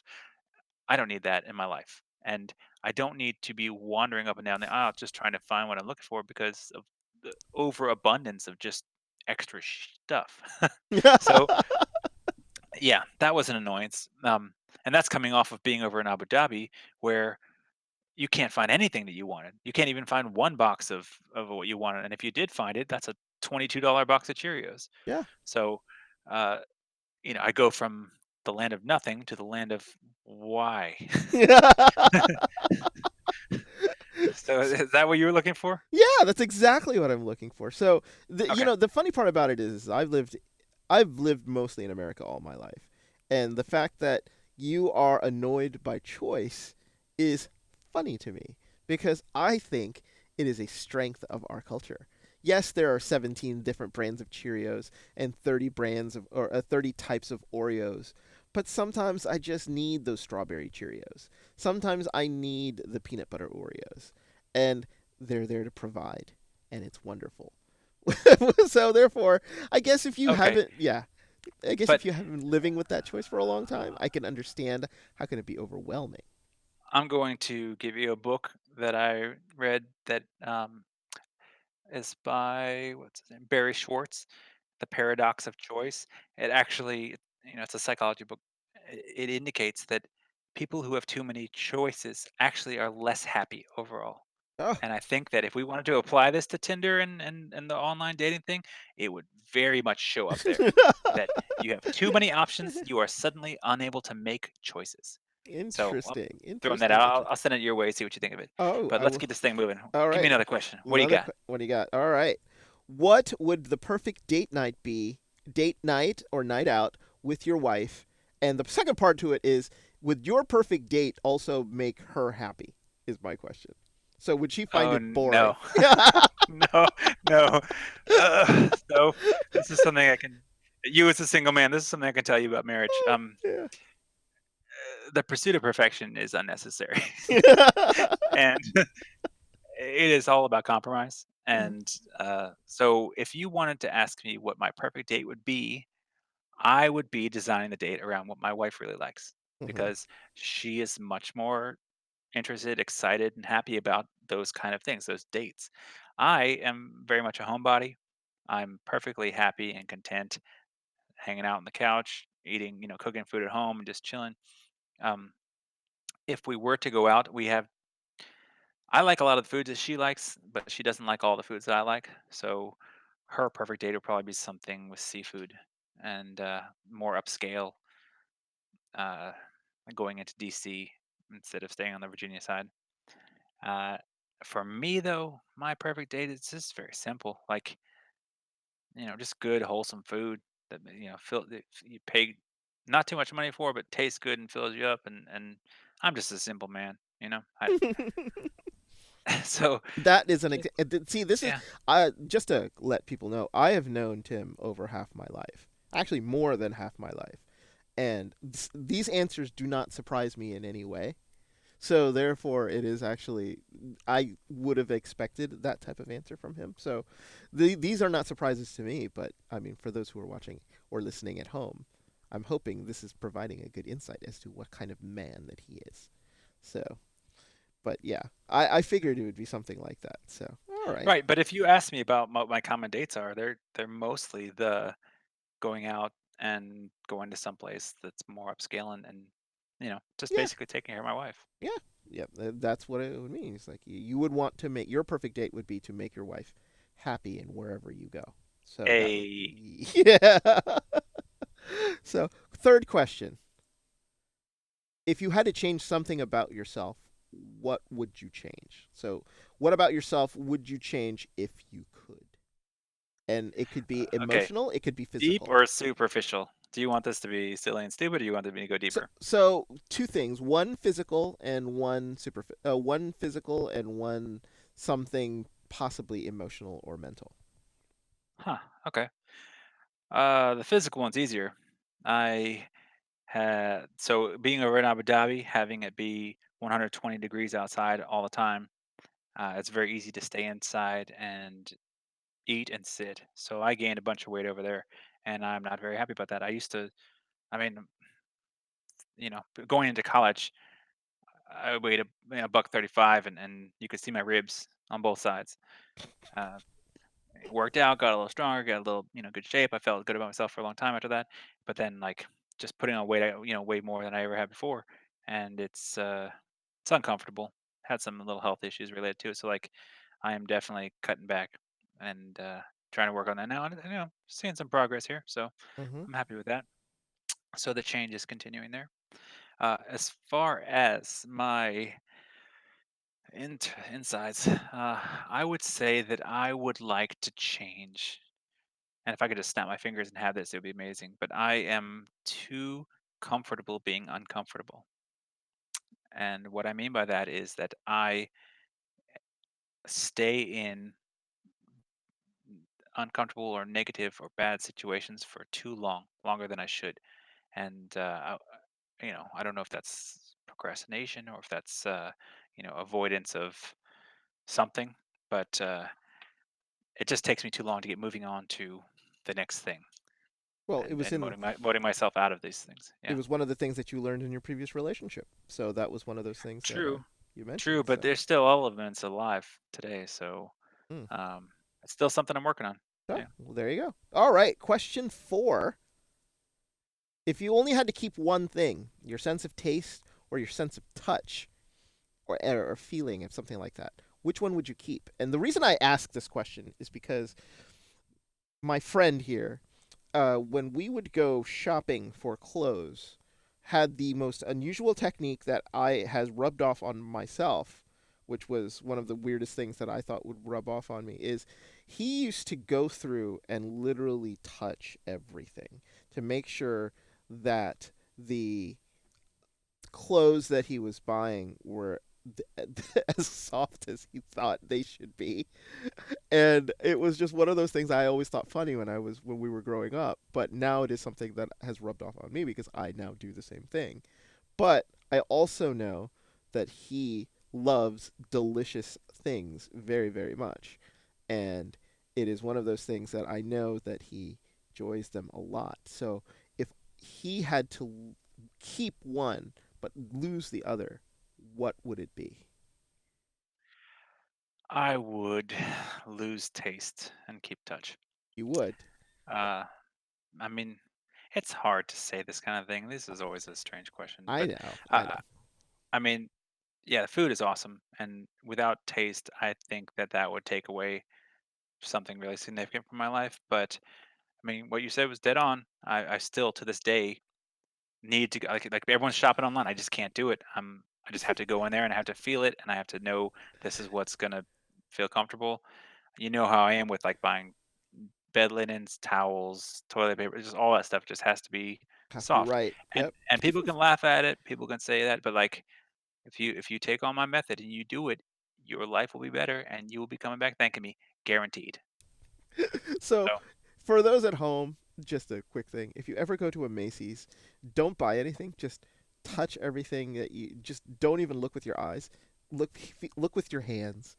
I don't need that in my life. and I don't need to be wandering up and down the aisle just trying to find what I'm looking for because of the overabundance of just extra stuff. So yeah, that was an annoyance. And that's coming off of being over in Abu Dhabi, where you can't find anything that you wanted. You can't even find one box of what you wanted, and if you did find it, that's a $22 box of Cheerios. Yeah. So, uh, I go from the land of nothing to the land of why. So, is that what you were looking for? Yeah, that's exactly what I'm looking for. So, Okay. the funny part about it is I've lived mostly in America all my life. And the fact that you are annoyed by choice is funny to me because I think it is a strength of our culture. Yes, there are 17 different brands of Cheerios and 30 brands of or 30 types of Oreos, but sometimes I just need those strawberry Cheerios. Sometimes I need the peanut butter Oreos. And they're there to provide, and it's wonderful. So therefore, I guess if you Okay. haven't, yeah, I guess But if you haven't been living with that choice for a long time, I can understand how can it be overwhelming. I'm going to give you a book that I read that is by what's his name? Barry Schwartz, The Paradox of Choice. It actually, it's a psychology book. It indicates that people who have too many choices actually are less happy overall. Oh. And I think that if we wanted to apply this to Tinder and the online dating thing, it would very much show up there. That you have too many options, you are suddenly unable to make choices. So I'm Interesting, throwing that interesting, out. I'll interesting. send it your way, see what you think of it. Oh, But I let's will. keep this thing moving. All Give me right. another question. What do you got? What do you got? All right. What would the perfect date night be? Date night or night out with your wife? And the second part to it is, would your perfect date also make her happy? Is my question. So would she find Oh it boring? no. No, no. So this is something I can you as a single man, this is something I can tell you about marriage. Yeah. The pursuit of perfection is unnecessary. And it is all about compromise. And so if you wanted to ask me what my perfect date would be, I would be designing the date around what my wife really likes Hmm. because she is much more interested, excited, and happy about those kind of things, those dates. I am very much a homebody. I'm perfectly happy and content hanging out on the couch, eating, cooking food at home and just chilling. Um, if we were to go out, I like a lot of the foods that she likes, but she doesn't like all the foods that I like. So her perfect date would probably be something with seafood and more upscale, uh, going into DC instead of staying on the Virginia side. Uh, for me, though, my perfect date is just very simple. Like, just good, wholesome food that you pay not too much money for, but tastes good and fills you up. And I'm just a simple man. So That is an if- see. This is yeah. just to let people know. I have known Tim over half my life, actually more than half my life, and these answers do not surprise me in any way. So therefore, it is actually I would have expected that type of answer from him. So these are not surprises to me, but I mean, for those who are watching or listening at home, I'm hoping this is providing a good insight as to what kind of man that he is. So, but yeah, I figured it would be something like that. So, all right. Right, but if you ask me about what my common dates are, they're mostly the going out and going to someplace that's more upscale and just Yeah, basically taking care of my wife. yeah, yeah. That's what it would mean. It's like you would want to make your perfect date would be to make your wife happy in wherever you go. So that would A yeah. So, third question. If you had to change something about yourself, what would you change? So, what about yourself would you change if you could? And it could be okay, emotional, it could be deep physical. or superficial? Do you want this to be silly and stupid, or do you want me to go So, deeper? so two things: one physical and one physical and one something possibly emotional or mental. Huh. Okay. The physical one's easier. I had so being over in Abu Dhabi, having it be 120 degrees outside all the time. It's very easy to stay inside and eat and sit. So I gained a bunch of weight over there, and I'm not very happy about that. I used to, I mean, going into college, I weighed a buck 35, and you could see my ribs on both sides. Uh, Worked out, got a little stronger, got a little, good shape. I felt good about myself for a long time after that. But then, like, just putting on weight, way more than I ever had before, and it's uncomfortable. Had some little health issues related to it, so like, I am definitely cutting back and trying to work on that now, and seeing some progress here. So Hmm. I'm happy with that. So the change is continuing there. As far as my insides, I would say that I would like to change. And if I could just snap my fingers and have this, it would be amazing. But I am too comfortable being uncomfortable. And what I mean by that is that I stay in uncomfortable or negative or bad situations for too long, longer than I should. And I don't know if that's procrastination or if that's avoidance of something, but it just takes me too long to get moving on to the next thing Well, and motivating myself out of these things. it Yeah. was one of the things that you learned in your previous relationship. So that was one of those things that True. you True, mentioned. but So, there's still elements alive today, so mm. um, it's still something I'm working on. Oh, Yeah. well, there you go. All right, question 4. If you only had to keep one thing, your sense of taste or your sense of touch or feeling of something like that, which one would you keep? And the reason I ask this question is because my friend here, when we would go shopping for clothes, had the most unusual technique that I has rubbed off on myself, which was one of the weirdest things that I thought would rub off on me. Is he used to go through and literally touch everything to make sure that the clothes that he was buying were as soft as he thought they should be. And it was just one of those things I always thought funny when we were growing up, but now it is something that has rubbed off on me because I now do the same thing. But I also know that he loves delicious things very, very much. And it is one of those things that I know that he enjoys them a lot. So if he had to keep one but lose the other, what would it be? I would lose taste and keep touch. You would. Uh, I mean, it's hard to say this kind of thing. This is always a strange question, I but know. I uh, know. I mean, yeah, food is awesome, and without taste, I think that would take away something really significant from my life. But I mean, what you said was dead on. I still to this day need to go like everyone's shopping online. I just can't do it. I just have to go in there and I have to feel it and I have to know this is what's gonna feel comfortable. You know how I am with like buying bed linens, towels, toilet paper, just all that stuff just has to be Has to be soft. right. And Yep. and people can laugh at it, people can say that, but like if you take on my method and you do it, your life will be better and you will be coming back thanking me, guaranteed. So, So for those at home, just a quick thing. If you ever go to a Macy's, don't buy anything. Just touch everything that you just don't even look with your eyes. Look with your hands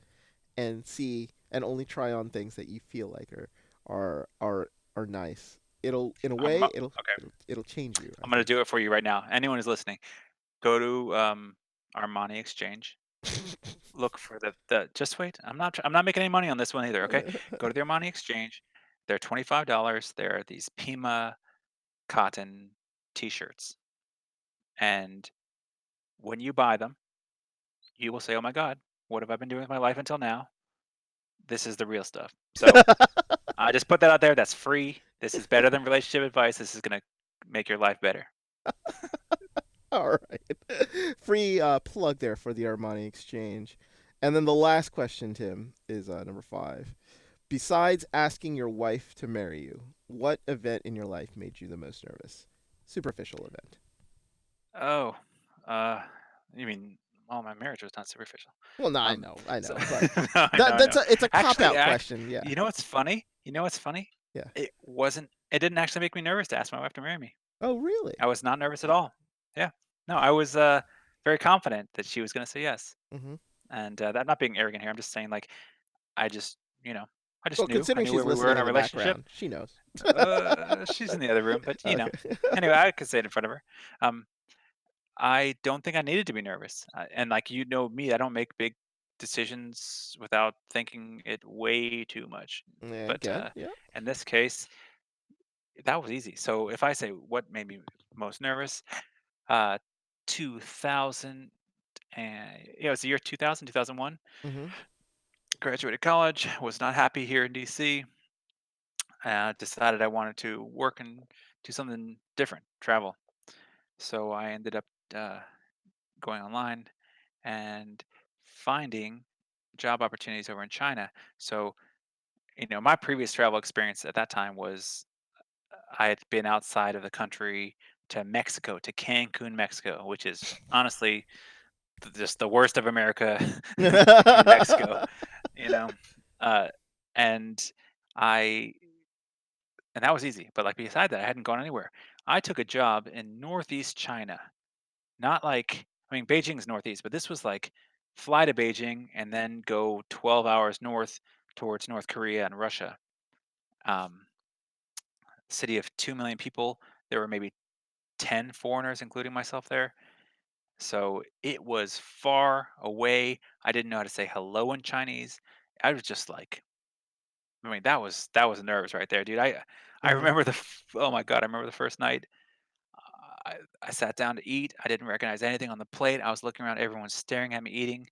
and see and only try on things that you feel like are nice. It'll in a way okay. it'll change you, I I'm gonna think. do it for you right now. Anyone who's listening, go to Armani Exchange. Look for the just wait. I'm not making any money on this one either. Okay, go to the Armani Exchange. They're $25. They're these Pima cotton T-shirts, and when you buy them, you will say, "Oh my God, what have I been doing with my life until now? This is the real stuff." So I just put that out there. That's free. This is better than relationship advice. This is gonna make your life better. All right. Free plug there for the Armani Exchange. And then the last question, Tim, is number 5. Besides asking your wife to marry you, what event in your life made you the most nervous? Superficial event. Oh, uh, you mean, well, my marriage was not superficial. Well, no, Um, I so know, but no, I know, I know. it's a cop Actually, out question. Yeah, you know what's funny? You know what's funny? yeah. It didn't actually make me nervous to ask my wife to marry me. Oh, I really? was not nervous at all. Yeah. No, I was very confident that she was going to say yes. Hmm. And I'm not being arrogant here. I'm just saying, like, I just, I just Well, knew. I considering knew she's where we were in listening in our the relationship. background, she knows. She's in the other room, but Okay. anyway, I could say it in front of her. Um, I don't think I needed to be nervous. And like you know me, I don't make big decisions without thinking it way too much. Yeah, But again, yeah. in this case, that was easy. So if I say what made me most nervous, 2000 and yeah, it was the year 2000, 2001. Mm-hmm. Graduated college, was not happy here in DC. Decided I wanted to work and do something different, travel. So I ended up uh, going online and finding job opportunities over in China. So, my previous travel experience at that time was I had been outside of the country to Mexico, to Cancun, Mexico, which is honestly just the worst of America in Mexico, you know. Uh, and I and that was easy. But like beside that, I hadn't gone anywhere. I took a job in northeast China. Not like, I mean, Beijing's northeast, but this was like fly to Beijing and then go 12 hours north towards North Korea and Russia. Um, City of 2 million people. There were maybe 10 foreigners, including myself there. So it was far away. I didn't know how to say hello in Chinese. I was just like, I mean, that was nerves right there, dude. I Mm-hmm. remember oh my god, I remember the first night. I sat down to eat. I didn't recognize anything on the plate. I was looking around, everyone staring at me eating,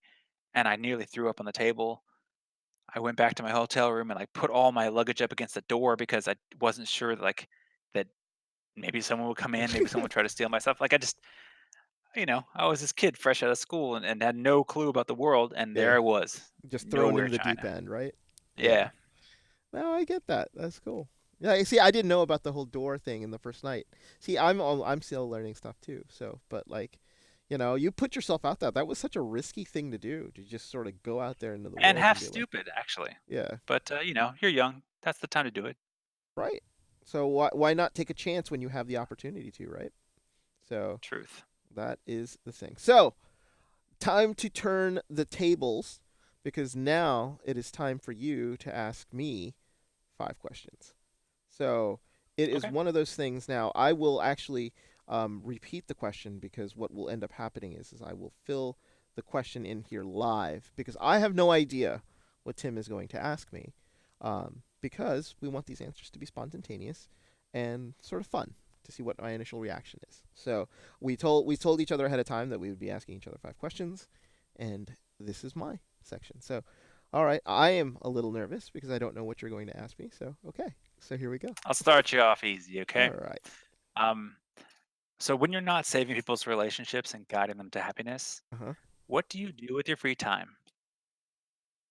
and I nearly threw up on the table. I went back to my hotel room and like put all my luggage up against the door because I wasn't sure that maybe someone would come in, maybe someone would try to steal my stuff. Like I just, I was this kid fresh out of school and had no clue about the world, and there Yeah. I was, Just thrown nowhere into the deep China. end, right? Yeah. Yeah, No, I get that. That's cool. Yeah, you see, I didn't know about the whole door thing in the first night. See, I'm still learning stuff too. So, but like, you put yourself out there. That was such a risky thing to do, to just sort of go out there into the and world half and be like, stupid actually. yeah, But you're young. That's the time to do it. right. So why not take a chance when you have the opportunity to, right? So Truth. that is the thing. So time to turn the tables, because now it is time for you to ask me 5 questions. So it is Okay. one of those things. Now I will actually repeat the question, because what will end up happening is I will fill the question in here live, because I have no idea what Tim is going to ask me, because we want these answers to be spontaneous and sort of fun to see what my initial reaction is. So we told each other ahead of time that we would be asking each other 5 questions, and this is my section. So, all right, I am a little nervous because I don't know what you're going to ask me. So, okay, so here we go. I'll start you off easy, All okay? right. Um, so when you're not saving people's relationships and guiding them to happiness, Uh huh. what do you do with your free time?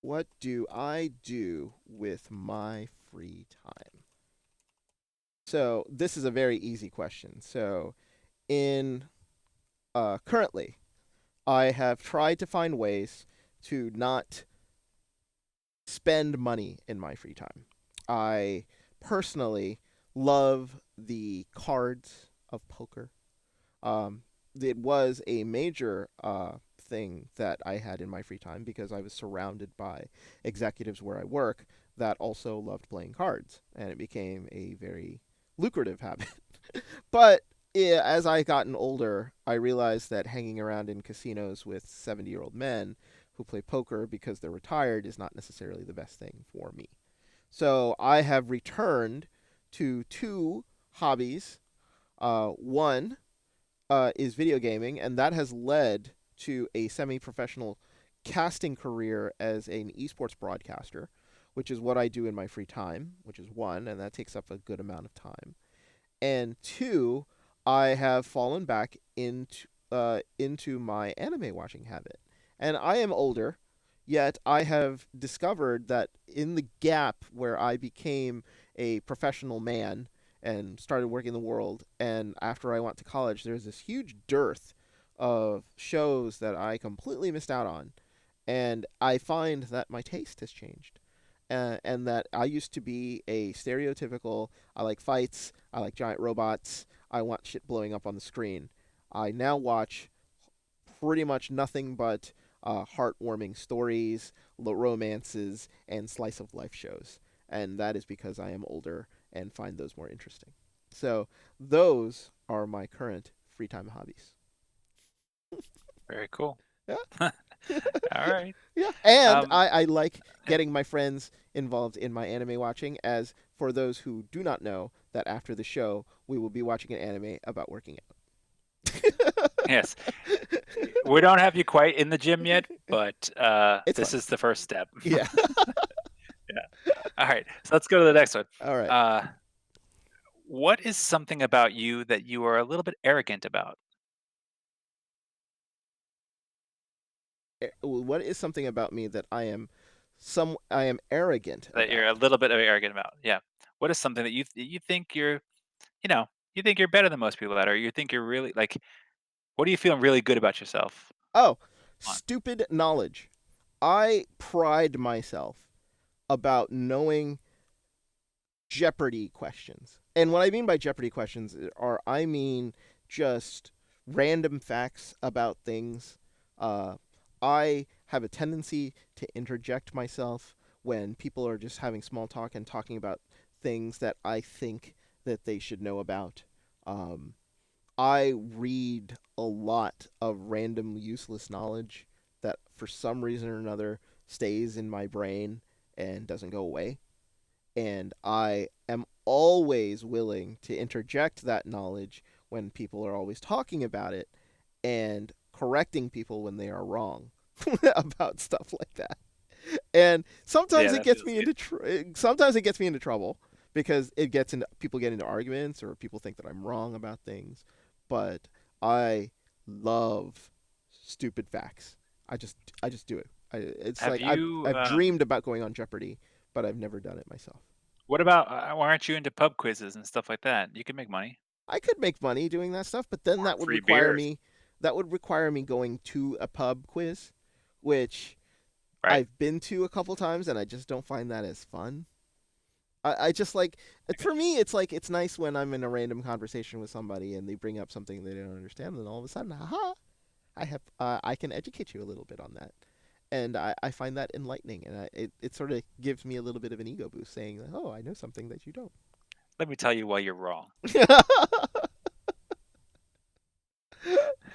What do I do with my free time? So this is a very easy question. So in currently, I have tried to find ways to not spend money in my free time. I personally love the cards of poker. Um, it was a major thing that I had in my free time, because I was surrounded by executives where I work that also loved playing cards, and it became a very lucrative habit. But yeah, as I gotten older, I realized that hanging around in casinos with 70-year-old men who play poker because they're retired is not necessarily the best thing for me. So I have returned to two hobbies. One is video gaming, and that has led to a semi-professional casting career as an esports broadcaster, which is what I do in my free time, which is one, and that takes up a good amount of time. And two, I have fallen back into my anime watching habit. And I am older, yet I have discovered that in the gap where I became a professional man and started working in the world, and after I went to college, there's this huge dearth of shows that I completely missed out on. And I find that my taste has changed. And that I used to be a stereotypical, I like fights, I like giant robots, I want shit blowing up on the screen. I now watch pretty much nothing but heartwarming stories, romances, and slice of life shows. And that is because I am older and find those more interesting. So those are my current free time hobbies. Very cool. Yeah. All right. Yeah. And Um, I like yeah. getting my friends involved in my anime watching, as for those who do not know, that after the show, we will be watching an anime about working out. Yes. We don't have you quite in the gym yet, but It's this fun. is the first step. Yeah. Yeah. All right. So let's go to the next one. All right. Uh, what is something about you that you are a little bit arrogant about? What is something about me that I am arrogant That you're a about? little bit arrogant about? Yeah. What is something that you think you know, you think you're better than most people at, or you think you're really like, what are you feeling really good about yourself Oh, on? stupid knowledge. I pride myself about knowing Jeopardy questions. And what I mean by Jeopardy questions are, I mean just random facts about things. Uh, I have a tendency to interject myself when people are just having small talk and talking about things that I think that they should know about. Um, I read a lot of random useless knowledge that for some reason or another stays in my brain and doesn't go away. And I am always willing to interject that knowledge when people are always talking about it and correcting people when they are wrong about stuff like that. And Yeah, that feels good. sometimes it gets me into trouble because it gets into people get into arguments or people think that I'm wrong about things. But I love stupid facts. I just do it. It's Have like you? I've dreamed about going on Jeopardy, but I've never done it myself. What about? Why aren't you into pub quizzes and stuff like that? You can make money. I could make money doing that stuff, but then Or free beers, that would require me going to a pub quiz, which right? I've been to a couple times and I just don't find that as fun. I just like I got for me it's like it's nice when I'm in a random conversation with somebody and they bring up something they don't understand and then all of a sudden, haha, I can educate you a little bit on that. And I find that enlightening and it sort of gives me a little bit of an ego boost saying, oh, I know something that you don't. Let me tell you why you're wrong.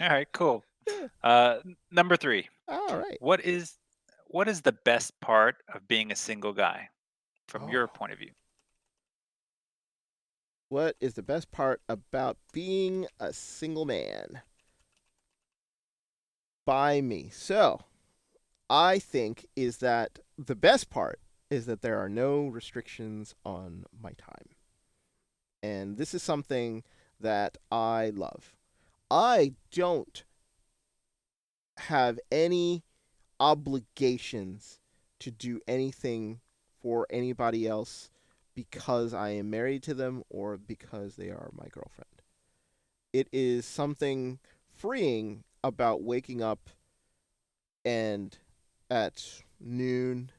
All right, cool. Yeah. Number three. All right. What is what is the best part of being a single guy from your Oh. point of view? What is the best part about being a single man? By me. So, I think is that the best part is that there are no restrictions on my time. And this is something that I love. I don't have any obligations to do anything for anybody else because I am married to them or because they are my girlfriend. It is something freeing about waking up and at noon,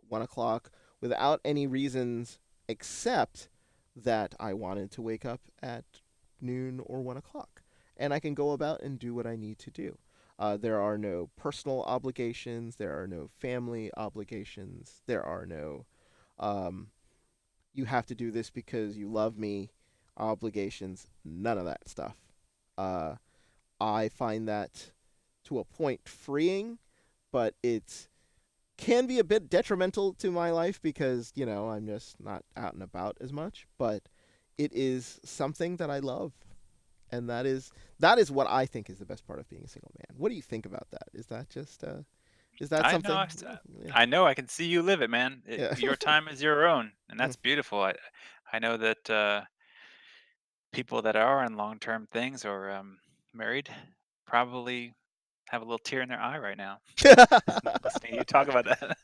1 o'clock, without any reasons except that I wanted to wake up at noon or 1 o'clock. And I can go about and do what I need to do. There are no personal obligations. There are no family obligations. There are no, um, you have to do this because you love me obligations. None of that stuff. Uh, I find that to a point freeing, but it can be a bit detrimental to my life because, I'm just not out and about as much, but it is something that I love. And that is what I think is the best part of being a single man. What do you think about that? Is that I know. something? Yeah. I know. I can see you live it, man. Yeah. Your time is your own, and that's beautiful. I know that people that are in long-term things or married probably have a little tear in their eye right now listening to you talk about that.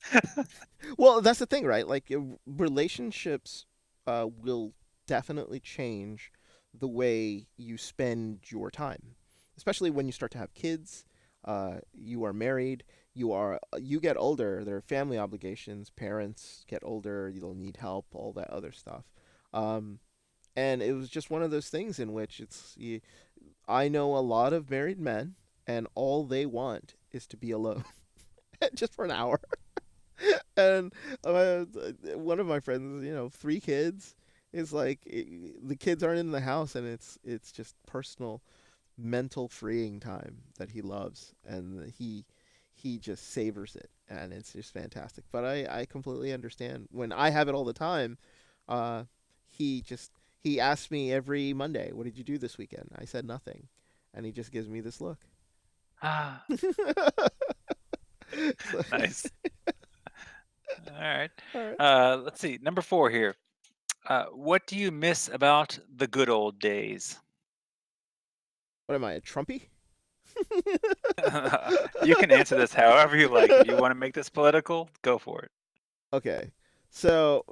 Well, that's the thing, right? Like relationships will definitely change the way you spend your time, especially when you start to have kids. You are married. You get older. There are family obligations. Parents get older. You'll need help. All that other stuff. Um, and it was just one of those things in which I know a lot of married men, and all they want is to be alone, just for an hour. And one of my friends, 3 kids, is like the kids aren't in the house, and it's just personal. mental freeing time that he loves, and he just savors it, and it's just fantastic. But I completely understand when I have it all the time. Uh, he just he asks me every Monday, "What did you do this weekend?" I said nothing, and he just gives me this look. Ah, So, nice. All right. all right. Let's see. Number four here. What do you miss about the good old days? What am I, a Trumpy? You can answer this however you like. If you want to make this political, go for it. Okay. So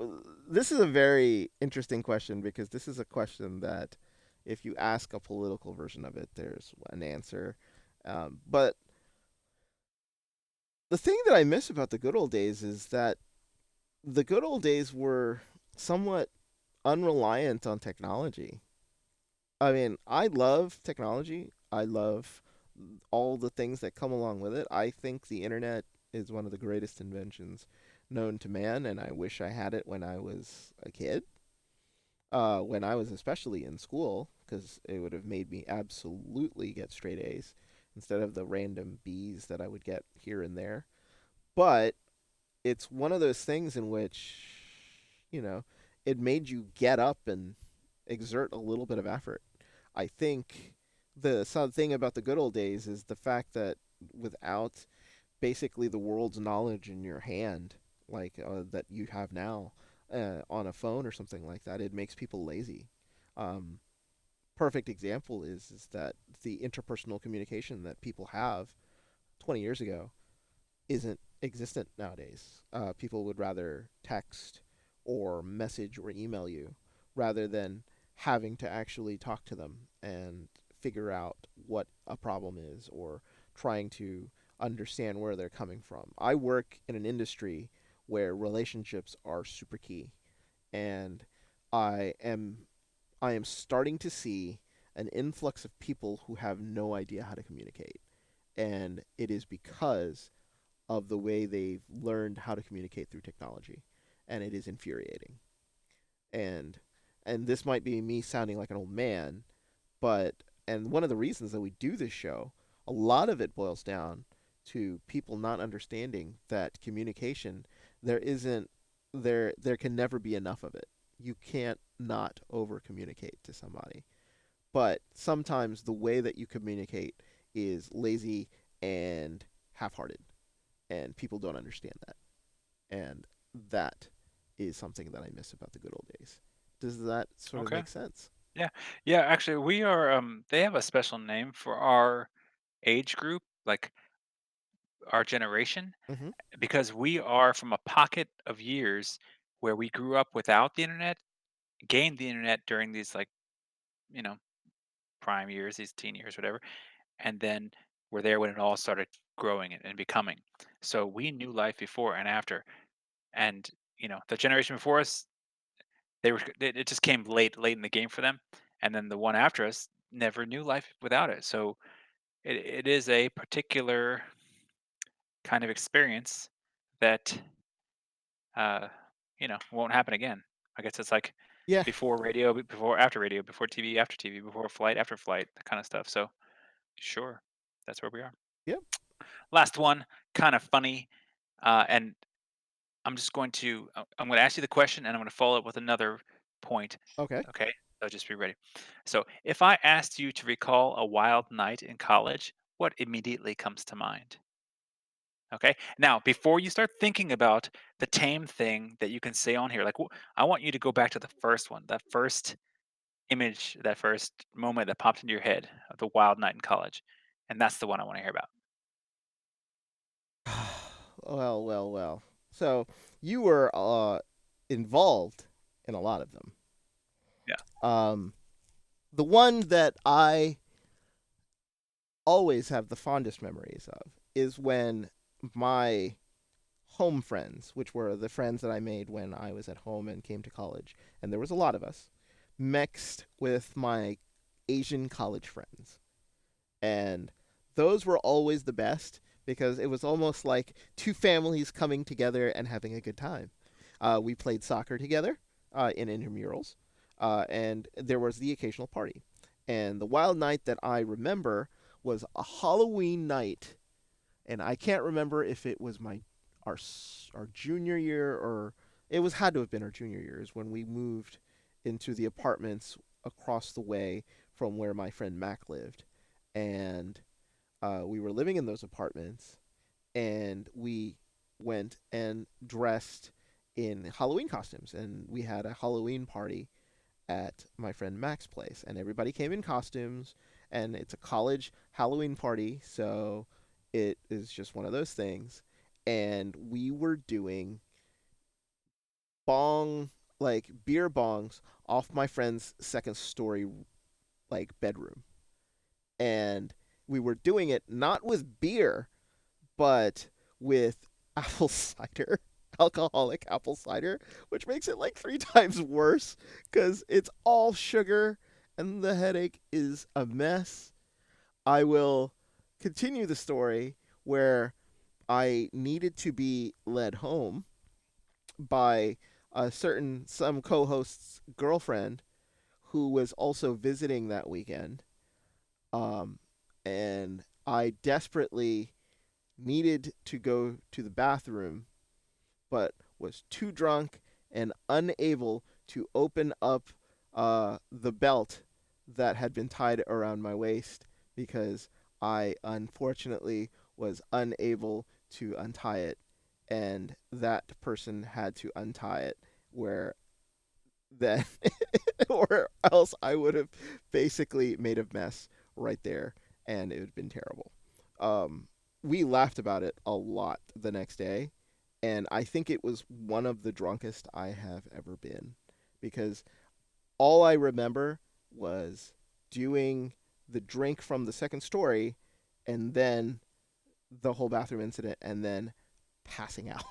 this is a very interesting question because this is a question that if you ask a political version of it, there's an answer. But the thing that I miss about the good old days is that the good old days were somewhat unreliant on technology. I mean, I love technology. I love all the things that come along with it. I think the internet is one of the greatest inventions known to man, and I wish I had it when I was a kid. When I was especially in school, because it would have made me absolutely get straight A's instead of the random B's that I would get here and there. But it's one of those things in which, you know, it made you get up and exert a little bit of effort. I think the sad thing about the good old days is the fact that without basically the world's knowledge in your hand, like that you have now on a phone or something like that, it makes people lazy. Um, Perfect example is that the interpersonal communication that people have 20 years ago isn't existent nowadays. People would rather text or message or email you rather than having to actually talk to them and figure out what a problem is or trying to understand where they're coming from. I work in an industry where relationships are super key, and I am I am starting to see an influx of people who have no idea how to communicate, and it is because of the way they've learned how to communicate through technology, and it is infuriating. And and this might be me sounding like an old man, but and one of the reasons that we do this show, a lot of it boils down to people not understanding that communication there can never be enough of it. You can't not over communicate to somebody. But sometimes the way that you communicate is lazy and half-hearted, and people don't understand that. And that is something that I miss about the good old days. Does that sort of Okay. make sense? Yeah. Yeah, actually we are they have a special name for our age group, like our generation, Mm-hmm. because we are from a pocket of years where we grew up without the internet, gained the internet during these like, you know, prime years, these teen years, whatever, and then we're there when it all started growing and becoming. So we knew life before and after. And, the generation before us, it just came late in the game for them. And then the one after us never knew life without it. So it is a particular kind of experience that won't happen again. I guess it's like Yeah. before radio, before after radio, before TV after TV, before flight after flight, that kind of stuff. So sure, that's where we are. Yep. Last one, kind of funny, and I'm going to ask you the question, and I'm going to follow up with another point. Okay. Okay, so just be ready. So if I asked you to recall a wild night in college, what immediately comes to mind? Okay. Now, before you start thinking about the tame thing that you can say on here, like I want you to go back to the first one, that first image, that first moment that popped into your head of the wild night in college. And that's the one I want to hear about. Well, well, well. So you were involved in a lot of them. Yeah. Um, the one that I always have the fondest memories of is when my home friends, which were the friends that I made when I was at home and came to college, and there was a lot of us, mixed with my Asian college friends. And those were always the best because it was almost like two families coming together and having a good time. We played soccer together in intramurals, and there was the occasional party. And the wild night that I remember was a Halloween night, and I can't remember if it was our our junior year, or it was had to have been our junior years when we moved into the apartments across the way from where my friend Mac lived, and we were living in those apartments, and we went and dressed in Halloween costumes, and we had a Halloween party at my friend Mac's place, and everybody came in costumes, and it's a college Halloween party, so it is just one of those things. And we were doing bong, like beer bongs, off my friend's second story, like bedroom, and we were doing it not with beer, but with apple cider, alcoholic apple cider, which makes it like three times worse because it's all sugar and the headache is a mess. I will continue the story where I needed to be led home by some co-host's girlfriend who was also visiting that weekend. Um, and I desperately needed to go to the bathroom, but was too drunk and unable to open up the belt that had been tied around my waist because I unfortunately was unable to untie it. And that person had to untie it, where then, or else I would have basically made a mess right there, and it would have been terrible. Um, we laughed about it a lot the next day, and I think it was one of the drunkest I have ever been, because all I remember was doing the drink from the second story, and then the whole bathroom incident, and then passing out.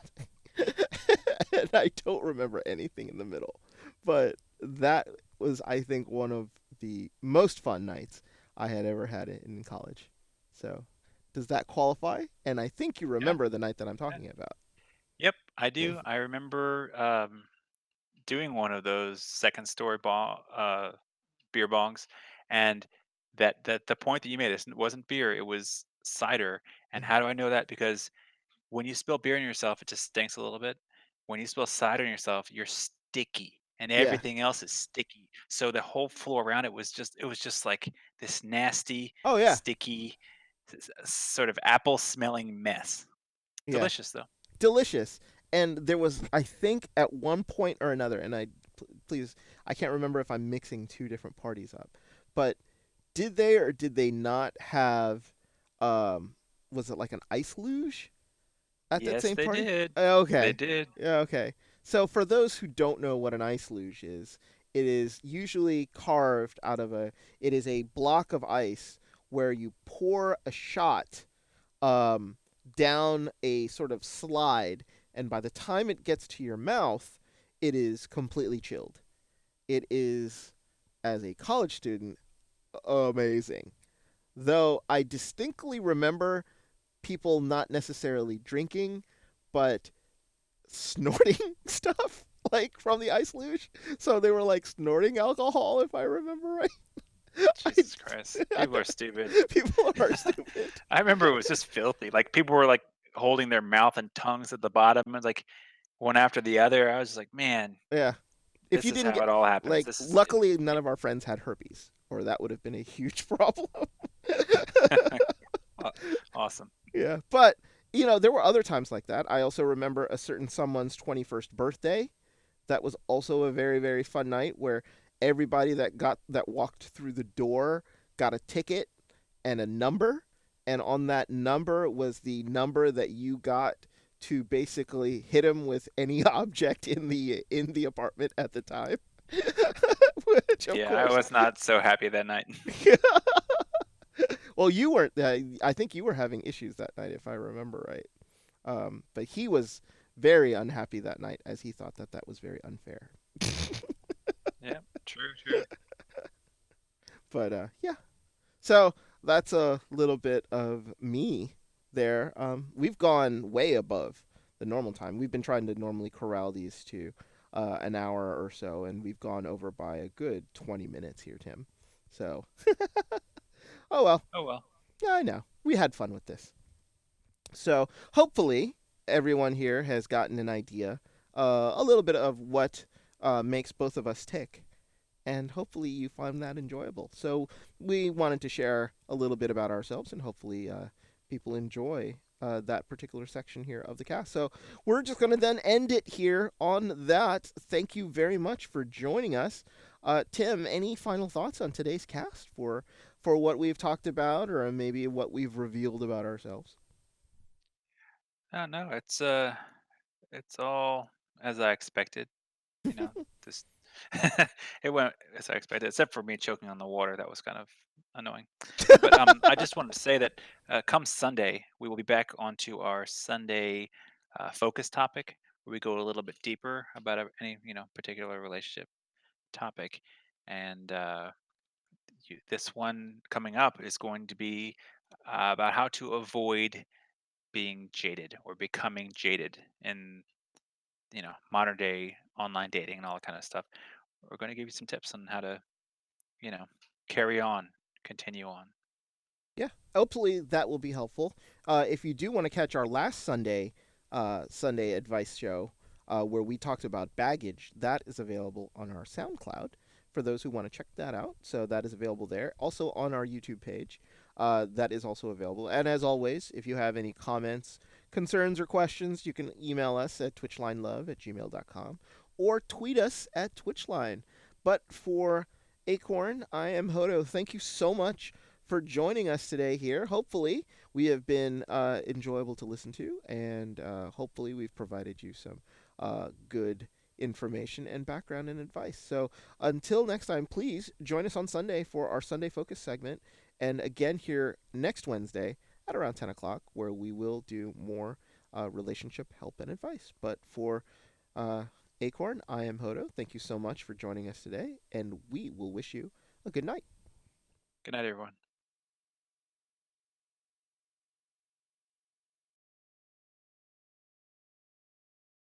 And I don't remember anything in the middle. But that was, I think, one of the most fun nights I had ever had in college. So, does that qualify? And I think you Yeah. remember the night that I'm Yeah. talking about. Yep, I do. I remember doing one of those second story beer bongs, and that the point that you made is wasn't beer, it was cider. And Mhm. how do I know that? Because when you spill beer on yourself, it just stinks a little bit. When you spill cider on yourself, you're sticky, and Yeah. everything else is sticky. So the whole floor around it was just like this nasty, Oh, yeah. sticky, sort of apple smelling mess. Yeah. Delicious though. Delicious. And there was, I think, at one point or another, and please, I can't remember if I'm mixing two different parties up, but did they or did they not have, um, was it like an ice luge at that Yes, same they party? did. They Okay. did. Yeah, okay. So for those who don't know what an ice luge is, it is usually carved out of it is a block of ice where you pour a shot um, down a sort of slide, and by the time it gets to your mouth, it is completely chilled. It is, as a college student, amazing. Though I distinctly remember people not necessarily drinking, but snorting stuff like from the ice luge. So they were like snorting alcohol, if I remember right. I, Jesus Christ. People are stupid. people are stupid. I remember it was just filthy. Like people were like holding their mouth and tongues at the bottom and like one after the other. I was just like, man, Yeah. If this you is didn't how get, it all happens. like, This is luckily none of our friends had herpes, or that would have been a huge problem. Aw- awesome. Yeah. But, there were other times like that. I also remember a certain someone's 21st birthday. That was also a very, very fun night where everybody that walked through the door got a ticket and a number, and on that number was the number that you got to basically hit him with any object in the apartment at the time. Which of Yeah, I course. was not so happy that night. Well, you weren't. I think you were having issues that night, if I remember right. But he was very unhappy that night, as he thought that that was very unfair. Yeah, true, true. But yeah, so that's a little bit of me there. We've gone way above the normal time. We've been trying to normally corral these to an hour or so, and we've gone over by a good 20 minutes here, Tim. So, oh well. Oh well. I know. We had fun with this. So, hopefully, everyone here has gotten an idea, a little bit of what makes both of us tick, and hopefully you find that enjoyable. So we wanted to share a little bit about ourselves, and hopefully people enjoy that particular section here of the cast. So we're just going to then end it here on that. Thank you very much for joining us. Tim, any final thoughts on today's cast for what we've talked about, or maybe what we've revealed about ourselves? No, it's all as I expected. You know, this it went as I expected, except for me choking on the water. That was kind of annoying. But I just wanted to say that come Sunday, we will be back onto our Sunday focus topic, where we go a little bit deeper about any particular relationship topic, and this one coming up is going to be about how to avoid being jaded or becoming jaded in modern day online dating and all that kind of stuff. We're going to give you some tips on how to you know carry on, continue on. Yeah, hopefully that will be helpful. If you do want to catch our last Sunday advice show, where we talked about baggage, that is available on our SoundCloud for those who want to check that out. So that is available there. Also on our YouTube page, that is also available. And as always, if you have any comments, concerns, or questions, you can email us at twitchlinelove@gmail.com or tweet us at twitchline. But for Acorn, I am Hodo. Thank you so much for joining us today here. Hopefully, we have been enjoyable to listen to, and hopefully, we've provided you some good information and background and advice. So, until next time, please join us on Sunday for our Sunday Focus segment, and again here next Wednesday at around 10 o'clock, where we will do more relationship help and advice. But for uh, Acorn, I am Hodo. Thank you so much for joining us today, and we will wish you a good night. Good night, everyone.